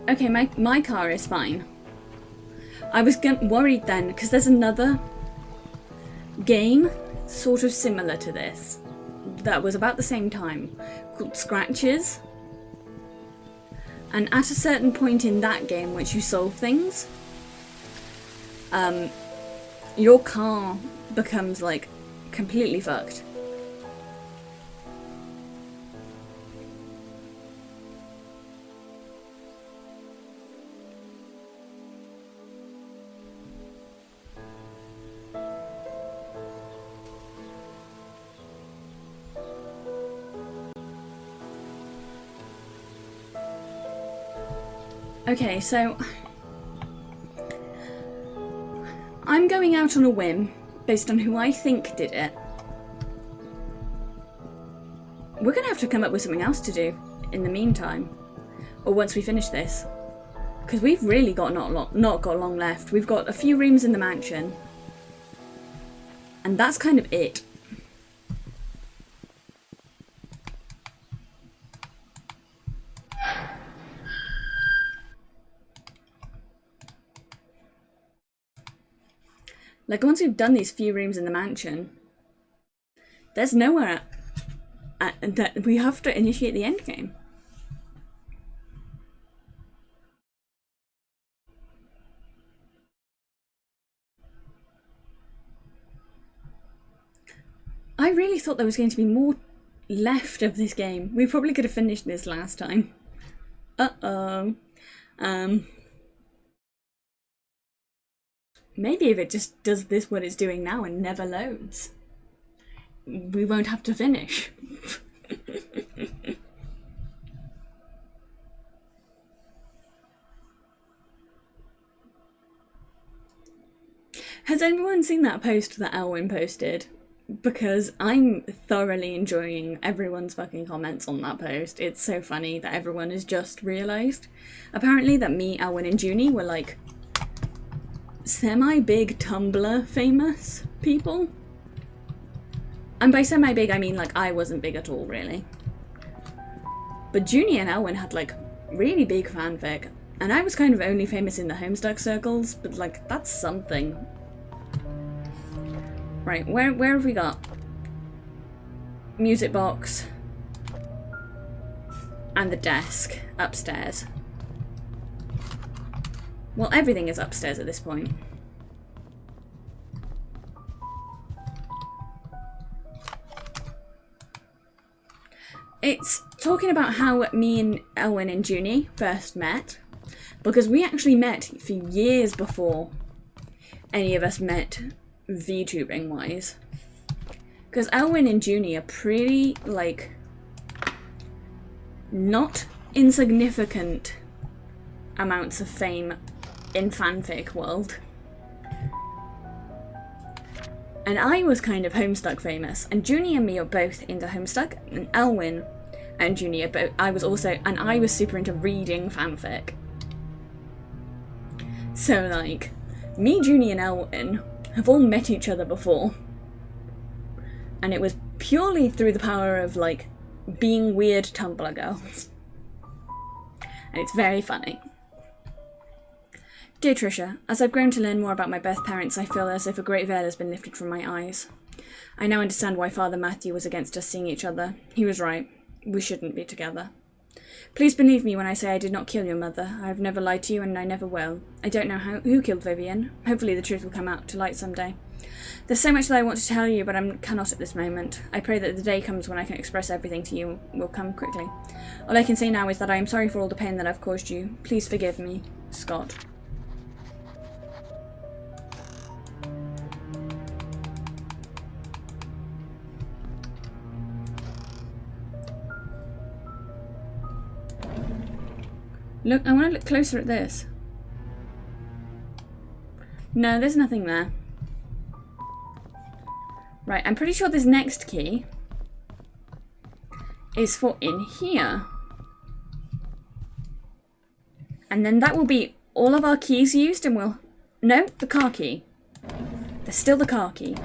Okay, my car is fine. I was worried then, because there's another game sort of similar to this that was about the same time called Scratches. And at a certain point in that game, which you solve things, your car becomes like completely fucked. Okay, so I'm going out on a whim based on who I think did it. We're gonna have to come up with something else to do in the meantime, or once we finish this, because we've really got not got long left. We've got a few rooms in the mansion, and that's kind of it. Like, once we've done these few rooms in the mansion, there's nowhere that we have to initiate the end game. I really thought there was going to be more left of this game. We probably could have finished this last time. Uh-oh. Maybe if it just does this what it's doing now and never loads, we won't have to finish. Has anyone seen that post that Elwyn posted? Because I'm thoroughly enjoying everyone's fucking comments on that post. It's so funny that everyone has just realised, apparently, that me, Elwyn and Junie were like semi-big Tumblr famous people. And by semi-big, I mean like I wasn't big at all, really. But Junie and Elwyn had like really big fanfic, and I was kind of only famous in the Homestuck circles, but like that's something. Right, where have we got? Music box. And the desk upstairs. Well, everything is upstairs at this point. It's talking about how me and Elwyn and Junie first met, because we actually met for years before any of us met VTubing wise. Because Elwyn and Junie are pretty, like, not insignificant amounts of fame in fanfic world. And I was kind of Homestuck famous, and Junie and me are both into Homestuck, and Elwyn and Junie are both, I was super into reading fanfic. So like, me, Junie and Elwyn have all met each other before. And it was purely through the power of like being weird Tumblr girls. And it's very funny. Dear Trisha, as I've grown to learn more about my birth parents, I feel as if a great veil has been lifted from my eyes. I now understand why Father Matthew was against us seeing each other. He was right. We shouldn't be together. Please believe me when I say I did not kill your mother. I have never lied to you, and I never will. I don't know who killed Vivian. Hopefully the truth will come out to light someday. There's so much that I want to tell you, but I cannot at this moment. I pray that the day comes when I can express everything to you will come quickly. All I can say now is that I am sorry for all the pain that I've caused you. Please forgive me. Scott. Look, I want to look closer at this. No, there's nothing there. Right, I'm pretty sure this next key is for in here. And then that will be all of our keys used, and we'll... No, the car key. There's still the car key.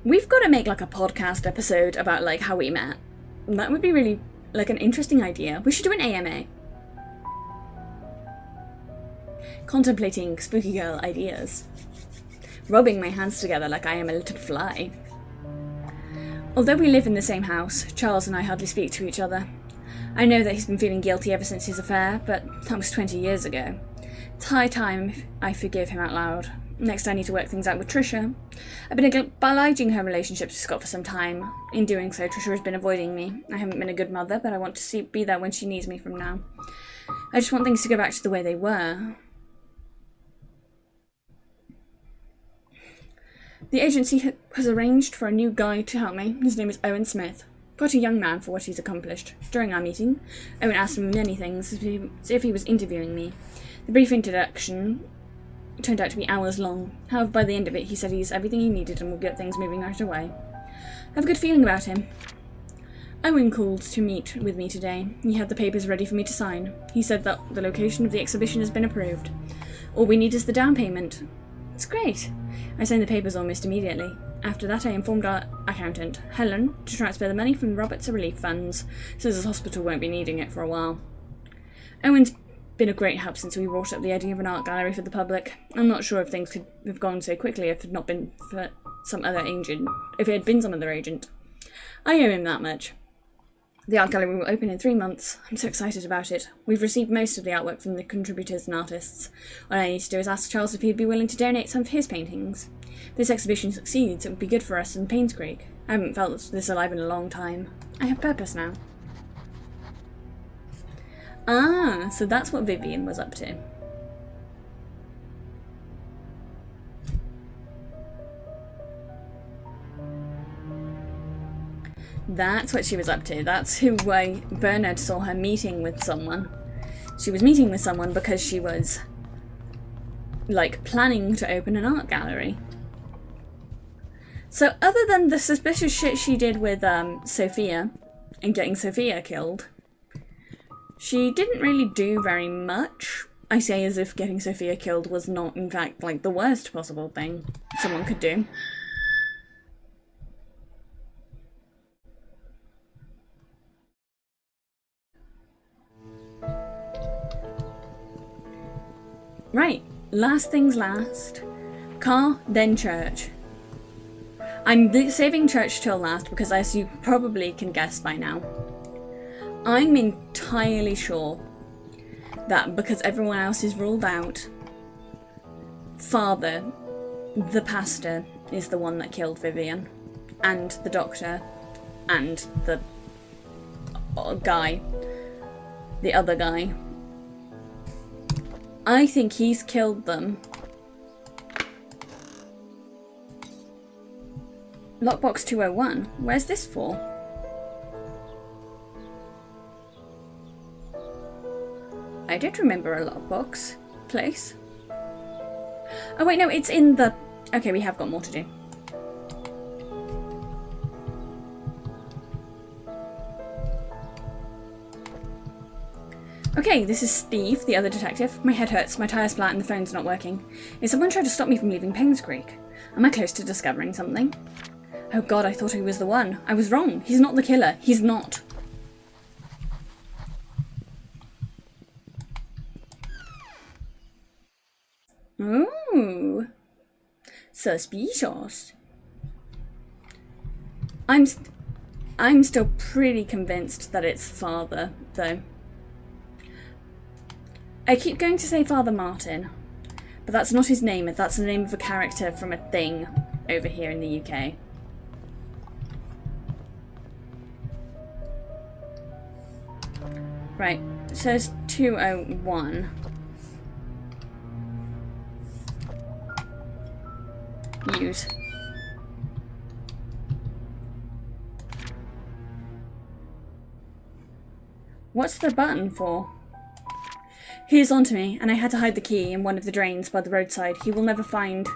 We've got to make like a podcast episode about like how we met. That would be really like an interesting idea. We should do an AMA. Contemplating spooky girl ideas. Rubbing my hands together like I am a little fly. Although we live in the same house, Charles and I hardly speak to each other. I know that he's been feeling guilty ever since his affair, but that was 20 years ago. It's high time I forgive him out loud. Next, I need to work things out with Trisha. I've been obliging her relationship to Scott for some time. In doing so, Trisha has been avoiding me. I haven't been a good mother, but I want to be there when she needs me from now. I just want things to go back to the way they were. The agency has arranged for a new guy to help me. His name is Owen Smith. Quite a young man for what he's accomplished. During our meeting, Owen asked me many things, as if he was interviewing me. The brief introduction turned out to be hours long. However, by the end of it, he said he has everything he needed and will get things moving right away. I have a good feeling about him. Owen called to meet with me today. He had the papers ready for me to sign. He said that the location of the exhibition has been approved. All we need is the down payment. It's great. I signed the papers almost immediately. After that, I informed our accountant, Helen, to transfer the money from Robert's relief funds, so the hospital won't be needing it for a while. Owen's been a great help since we brought up the idea of an art gallery for the public. I'm not sure if things could have gone so quickly if it had not been for some other agent. If it had been some other agent. I owe him that much. The art gallery will open in 3 months. I'm so excited about it. We've received most of the artwork from the contributors and artists. All I need to do is ask Charles if he'd be willing to donate some of his paintings. If this exhibition succeeds, it would be good for us in painscreak. I haven't felt this alive in a long time. I have purpose now. Ah, so that's what Vivian was up to. That's what she was up to. That's why Bernard saw her meeting with someone. She was meeting with someone because she was, like, planning to open an art gallery. So other than the suspicious shit she did with Sophia and getting Sophia killed, she didn't really do very much. I say as if getting Sophia killed was not, in fact, like, the worst possible thing someone could do. Right, last things last. Car, then church. I'm saving church till last because, as you probably can guess by now, I'm entirely sure that because everyone else is ruled out, Father, the pastor, is the one that killed Vivian, and the doctor, and the guy, the other guy. I think he's killed them. Lockbox 201. Where's this for? I don't remember a lockbox place. Oh wait, no, it's in the... Okay, we have got more to do. Okay, this is Steve, the other detective. My head hurts, my tire's flat, and the phone's not working. Is someone trying to stop me from leaving painscreak? Am I close to discovering something? Oh god, I thought he was the one. I was wrong. He's not the killer. He's not. Ooh. Suspicious. I'm still pretty convinced that it's Father, though. I keep going to say Father Martin, but that's not his name. That's the name of a character from a thing over here in the UK. Right, it says 201. Use. What's the button for? He is onto me, and I had to hide the key in one of the drains by the roadside. He will never find...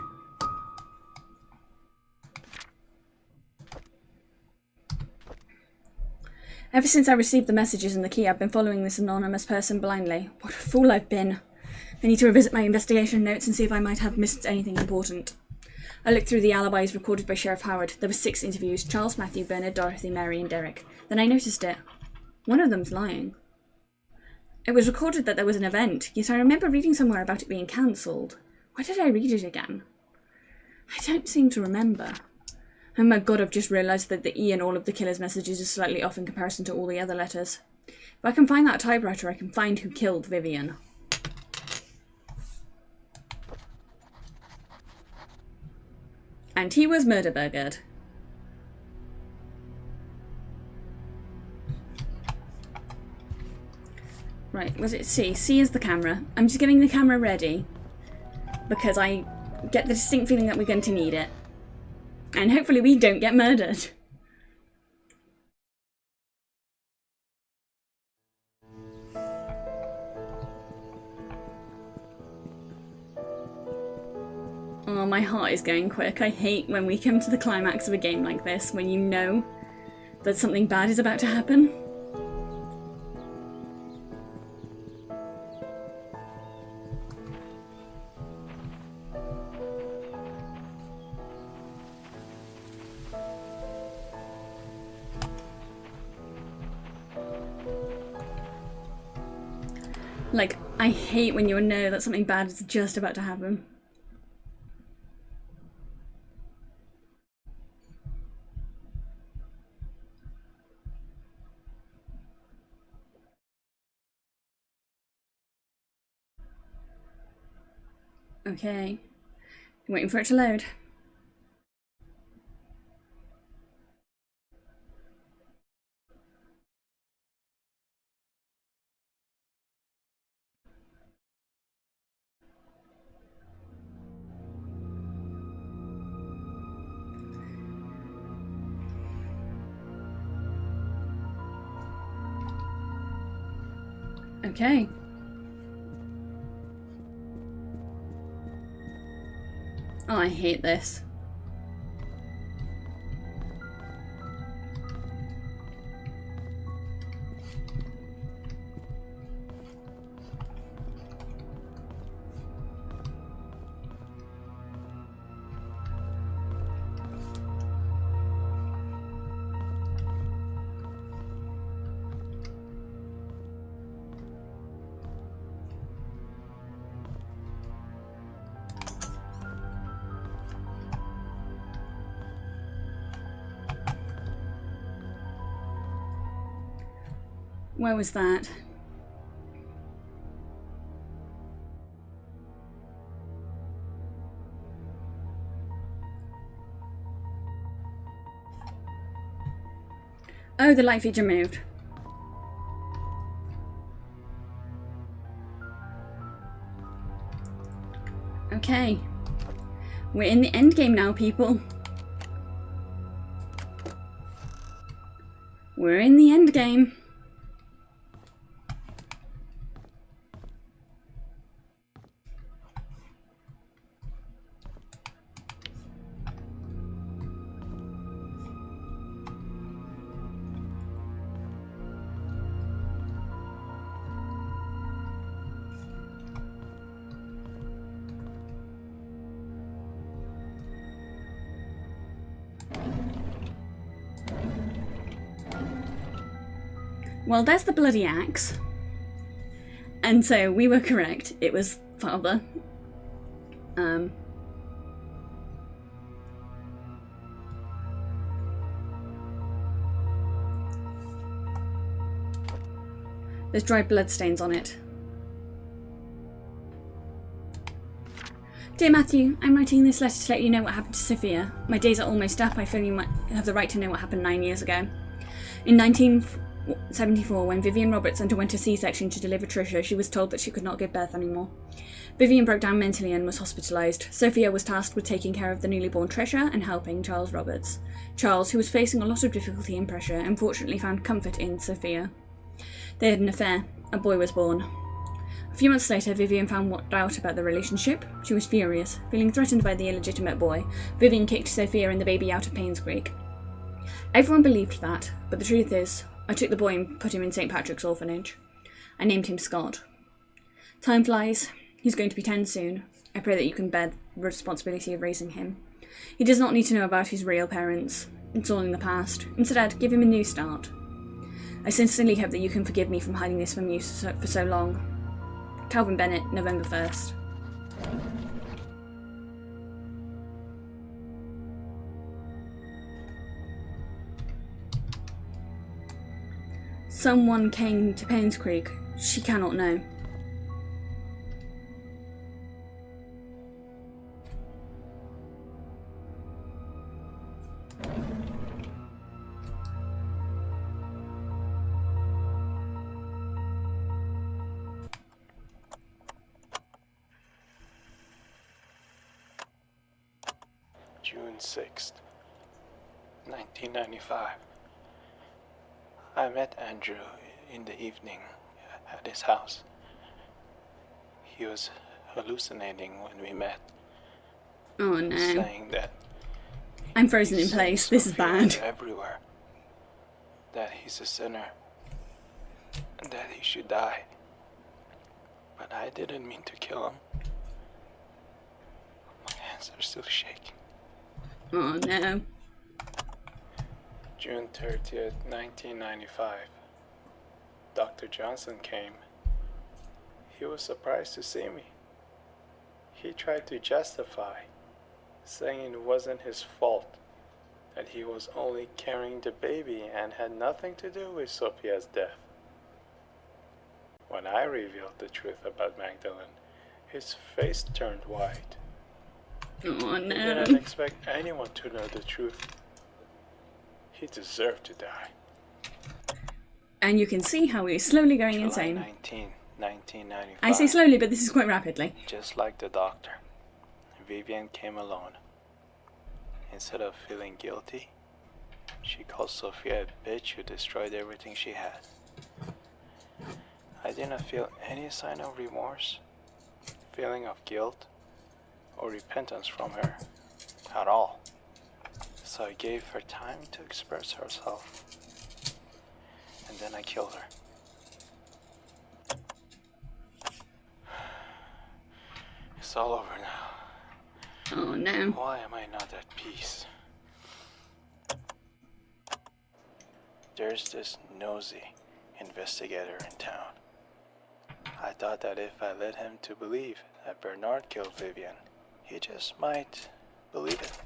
Ever since I received the messages and the key, I've been following this anonymous person blindly. What a fool I've been. I need to revisit my investigation notes and see if I might have missed anything important. I looked through the alibis recorded by Sheriff Howard. There were 6 interviews: Charles, Matthew, Bernard, Dorothy, Mary, and Derek. Then I noticed it. One of them's lying. It was recorded that there was an event, yet I remember reading somewhere about it being cancelled. Why did I read it again? I don't seem to remember. Oh my god, I've just realised that the E in all of the killer's messages is slightly off in comparison to all the other letters. If I can find that typewriter, I can find who killed Vivian. And he was murder-burgered. Right, was it C? C is the camera. I'm just getting the camera ready because I get the distinct feeling that we're going to need it. And hopefully we don't get murdered. Oh, my heart is going quick. I hate when we come to the climax of a game like this, when you know that something bad is about to happen. Like, I hate when you know that something bad is just about to happen. Okay. Waiting for it to load. Okay. Oh, I hate this. Where was that? Oh, the light feature moved. Okay. We're in the end game now, people. We're in the end game. Well, there's the bloody axe. And so we were correct. It was father. There's dried bloodstains on it. Dear Matthew, I'm writing this letter to let you know what happened to Sophia. My days are almost up. I feel you might have the right to know what happened 9 years ago. In 1974, when Vivian Roberts underwent a C-section to deliver Trisha, she was told that she could not give birth anymore. Vivian broke down mentally and was hospitalised. Sophia was tasked with taking care of the newly born Trisha and helping Charles Roberts. Charles, who was facing a lot of difficulty and pressure, unfortunately found comfort in Sophia. They had an affair. A boy was born. A few months later, Vivian found out about the relationship. She was furious. Feeling threatened by the illegitimate boy, Vivian kicked Sophia and the baby out of Painscreak. Everyone believed that, but the truth is, I took the boy and put him in St. Patrick's orphanage. I named him Scott. Time flies. He's going to be 10 soon. I pray that you can bear the responsibility of raising him. He does not need to know about his real parents. It's all in the past. Instead, give him a new start. I sincerely hope that you can forgive me from hiding this from you for so long. Calvin Bennett, November 1st. someone came to Painscreak, she cannot know. June 6th, 1995. I met Andrew in the evening at his house. He was hallucinating when we met. Oh no. Saying that I'm frozen in place. This is bad. Everywhere. That he's a sinner. And that he should die. But I didn't mean to kill him. My hands are still shaking. Oh no. June 30th, 1995. Dr. Johnson came. He was surprised to see me. He tried to justify, saying it wasn't his fault, that he was only carrying the baby and had nothing to do with Sophia's death. When I revealed the truth about Magdalene, his face turned white. Oh no. He didn't expect anyone to know the truth. He deserved to die. And you can see how he's slowly going July insane. 19, 1995. I say slowly, but this is quite rapidly. Just like the doctor, Vivian came alone. Instead of feeling guilty, she called Sophia a bitch who destroyed everything she had. I didn't feel any sign of remorse, feeling of guilt, or repentance from her at all. So I gave her time to express herself. And then I killed her. It's all over now. Oh no. Why am I not at peace? There's this nosy investigator in town. I thought that if I led him to believe that Bernard killed Vivian, he just might believe it.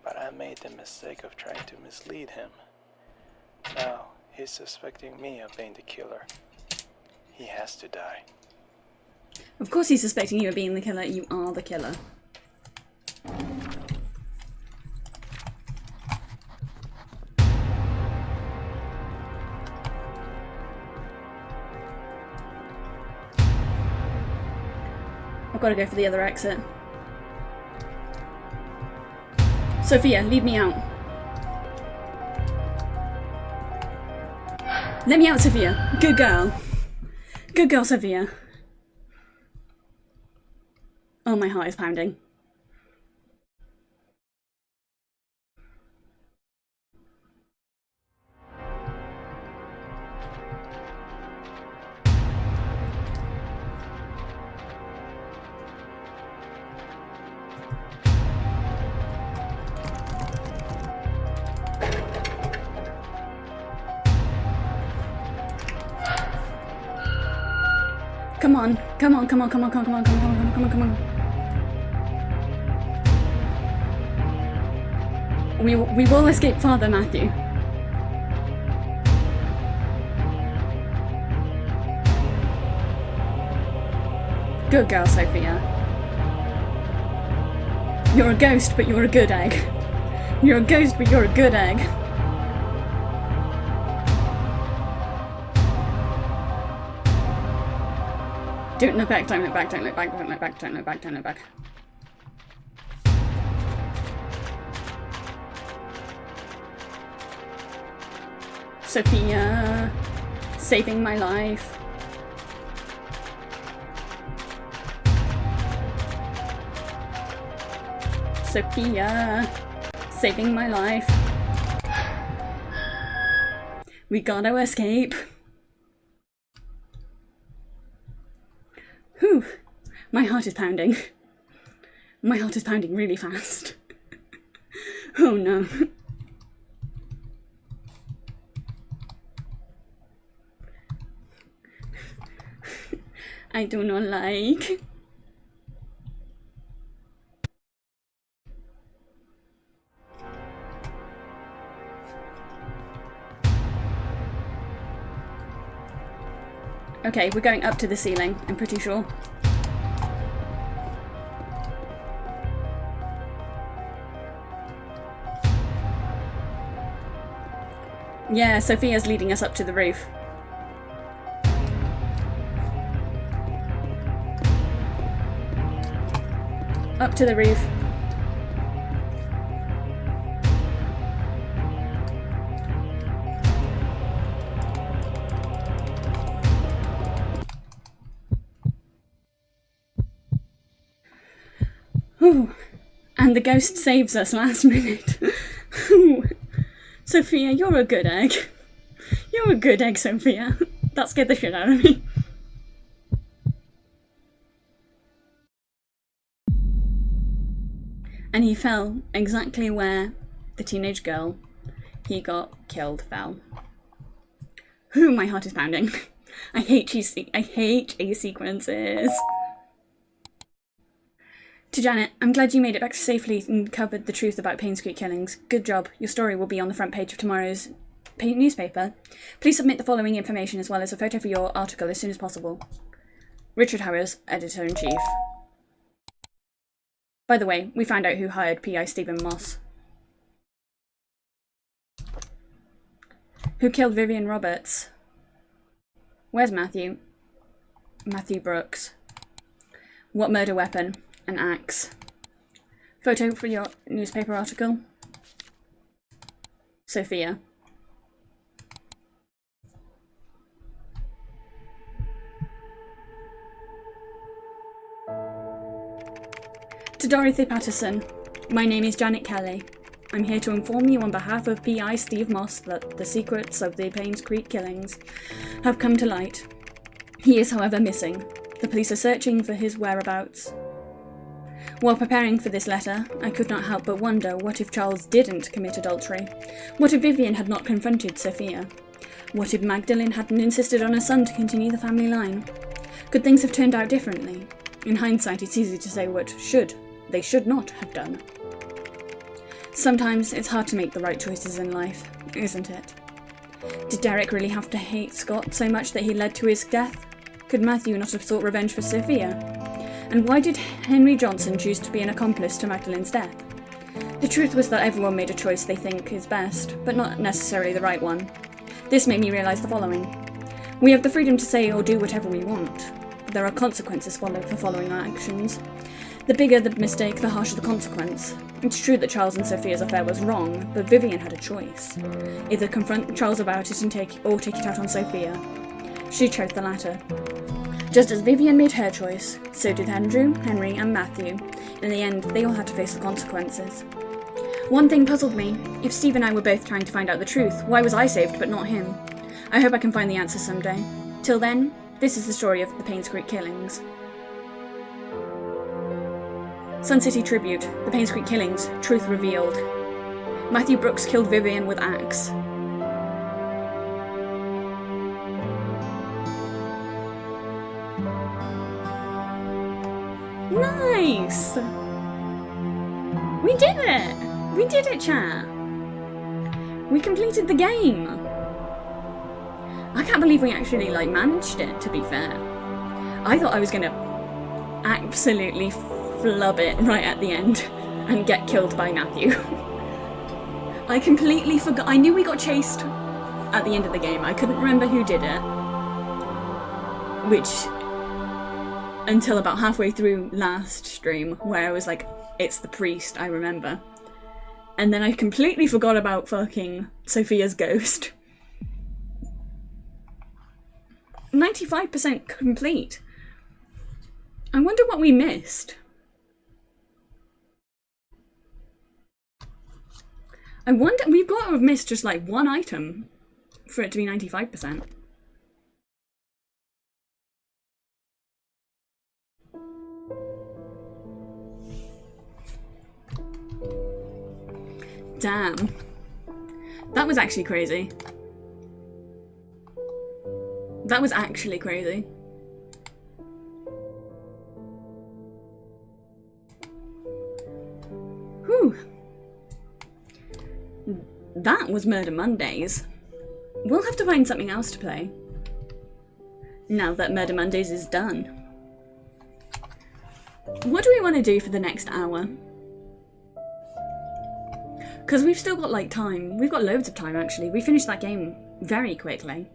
But I made the mistake of trying to mislead him. Now, he's suspecting me of being the killer. He has to die. Of course he's suspecting you of being the killer. You are the killer. I've got to go for the other exit. Sophia, leave me out. Let me out, Sophia. Good girl. Good girl, Sophia. Oh, my heart is pounding. Come on, come on, come on, come on, come on, come on, come on, come on, come on, come on. We will escape Father Matthew. Good girl, Sophia. You're a ghost, but you're a good egg. You're a ghost, but you're a good egg. Don't look back, don't look back, don't look back, don't look back, don't look back, don't look back. Sophia, saving my life. Sophia, saving my life. We gotta escape. Whew, my heart is pounding. My heart is pounding really fast. Oh no. I do not like. Okay, we're going up to the ceiling, I'm pretty sure. Yeah, Sophia's leading us up to the roof. Up to the roof. Ooh. And the ghost saves us last minute. Sophia, you're a good egg. You're a good egg, Sophia. That scared the shit out of me. And he fell exactly where the teenage girl he got killed fell. Ooh, my heart is pounding. I hate chase sequences. To Janet, I'm glad you made it back safely and covered the truth about painscreak killings. Good job. Your story will be on the front page of tomorrow's newspaper. Please submit the following information as well as a photo for your article as soon as possible. Richard Harris, Editor-in-Chief. By the way, we found out who hired P.I. Stephen Moss. Who killed Vivian Roberts? Where's Matthew? Matthew Brooks. What murder weapon? An axe. Photo for your newspaper article. Sophia. To Dorothy Patterson, my name is Janet Kelly. I'm here to inform you on behalf of P.I. Steve Moss that the secrets of the Painscreak killings have come to light. He is, however, missing. The police are searching for his whereabouts. While preparing for this letter, I could not help but wonder what if Charles didn't commit adultery? What if Vivian had not confronted Sophia? What if Magdalene hadn't insisted on her son to continue the family line? Could things have turned out differently? In hindsight, it's easy to say what they should not have done. Sometimes it's hard to make the right choices in life, isn't it? Did Derek really have to hate Scott so much that he led to his death? Could Matthew not have sought revenge for Sophia? And why did Henry Johnson choose to be an accomplice to Magdalene's death? The truth was that everyone made a choice they think is best, but not necessarily the right one. This made me realise the following. We have the freedom to say or do whatever we want, but there are consequences for following our actions. The bigger the mistake, the harsher the consequence. It's true that Charles and Sophia's affair was wrong, but Vivian had a choice. Either confront Charles about it and take it out on Sophia. She chose the latter. Just as Vivian made her choice, so did Andrew, Henry, and Matthew. In the end, they all had to face the consequences. One thing puzzled me. If Steve and I were both trying to find out the truth, why was I saved but not him? I hope I can find the answer someday. Till then, this is the story of the Painscreak killings. Sun City Tribute, the Painscreak killings, truth revealed. Matthew Brooks killed Vivian with axe. Nice! We did it! We did it, chat! We completed the game! I can't believe we actually, managed it, to be fair. I thought I was gonna absolutely flub it right at the end and get killed by Matthew. I completely forgot. I knew we got chased at the end of the game. I couldn't remember who did it. Until about halfway through last stream, where I was like, it's the priest, I remember. And then I completely forgot about fucking Sophia's ghost. 95% complete. I wonder what we missed. I wonder, we've got to have missed just one item for it to be 95%. Damn. That was actually crazy. That was actually crazy. Whew. That was Murder Mondays. We'll have to find something else to play. now that Murder Mondays is done. What do we want to do for the next hour? Because we've still got like time. We've got loads of time actually. We finished that game very quickly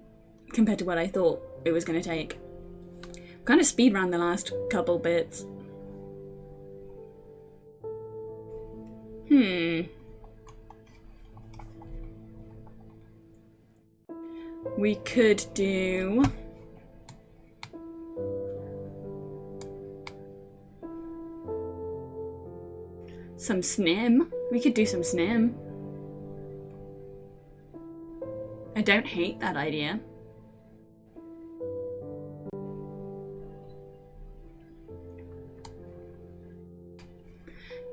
compared to what I thought it was going to take. Kind of speed ran the last couple bits. We could do... some snim. We could do some snim. I don't hate that idea.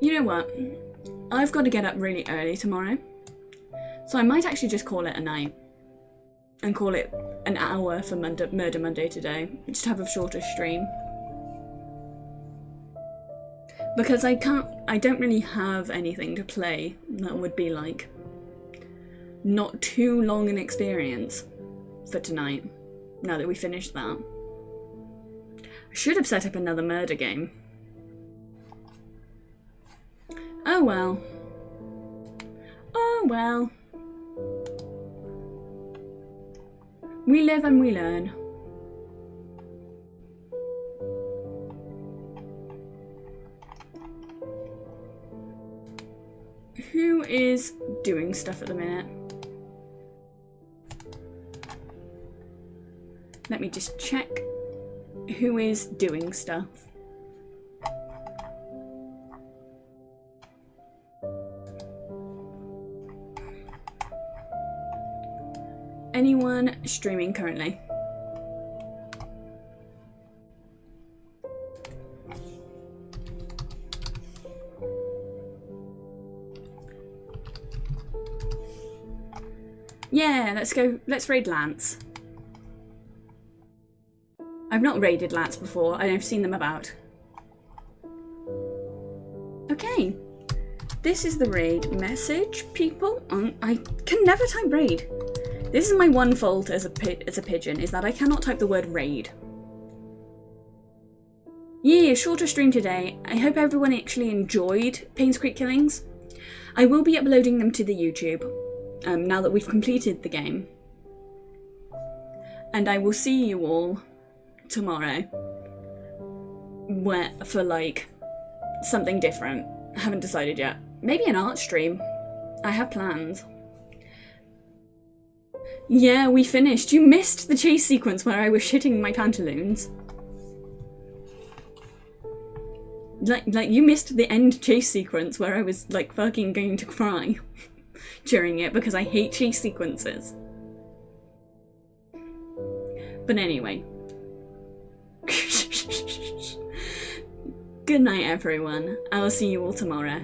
You know what? I've got to get up really early tomorrow. So I might actually just call it a night. And call it an hour for Murder Monday today. Just have a shorter stream. Because I don't really have anything to play that would be like not too long an experience for tonight, now that we finished that. I should have set up another murder game. Oh well. Oh well. We live and we learn. Who is doing stuff at the minute? Let me just check who is doing stuff. Anyone streaming currently? Yeah, let's go. Let's raid Lance. I've not raided Lance before, and I've seen them about. Okay. This is the raid message, people. I can never type raid. This is my one fault as a pigeon, is that I cannot type the word raid. Yeah, shorter stream today. I hope everyone actually enjoyed painscreak killings. I will be uploading them to the YouTube. Now that we've completed the game. And I will see you all tomorrow for like something different. I haven't decided yet. Maybe an art stream. I have plans. Yeah, we finished. You missed the chase sequence where I was shitting my pantaloons. Like you missed the end chase sequence where I was like fucking going to cry. During it because I hate chase sequences. But anyway. Good night, everyone. I will see you all tomorrow.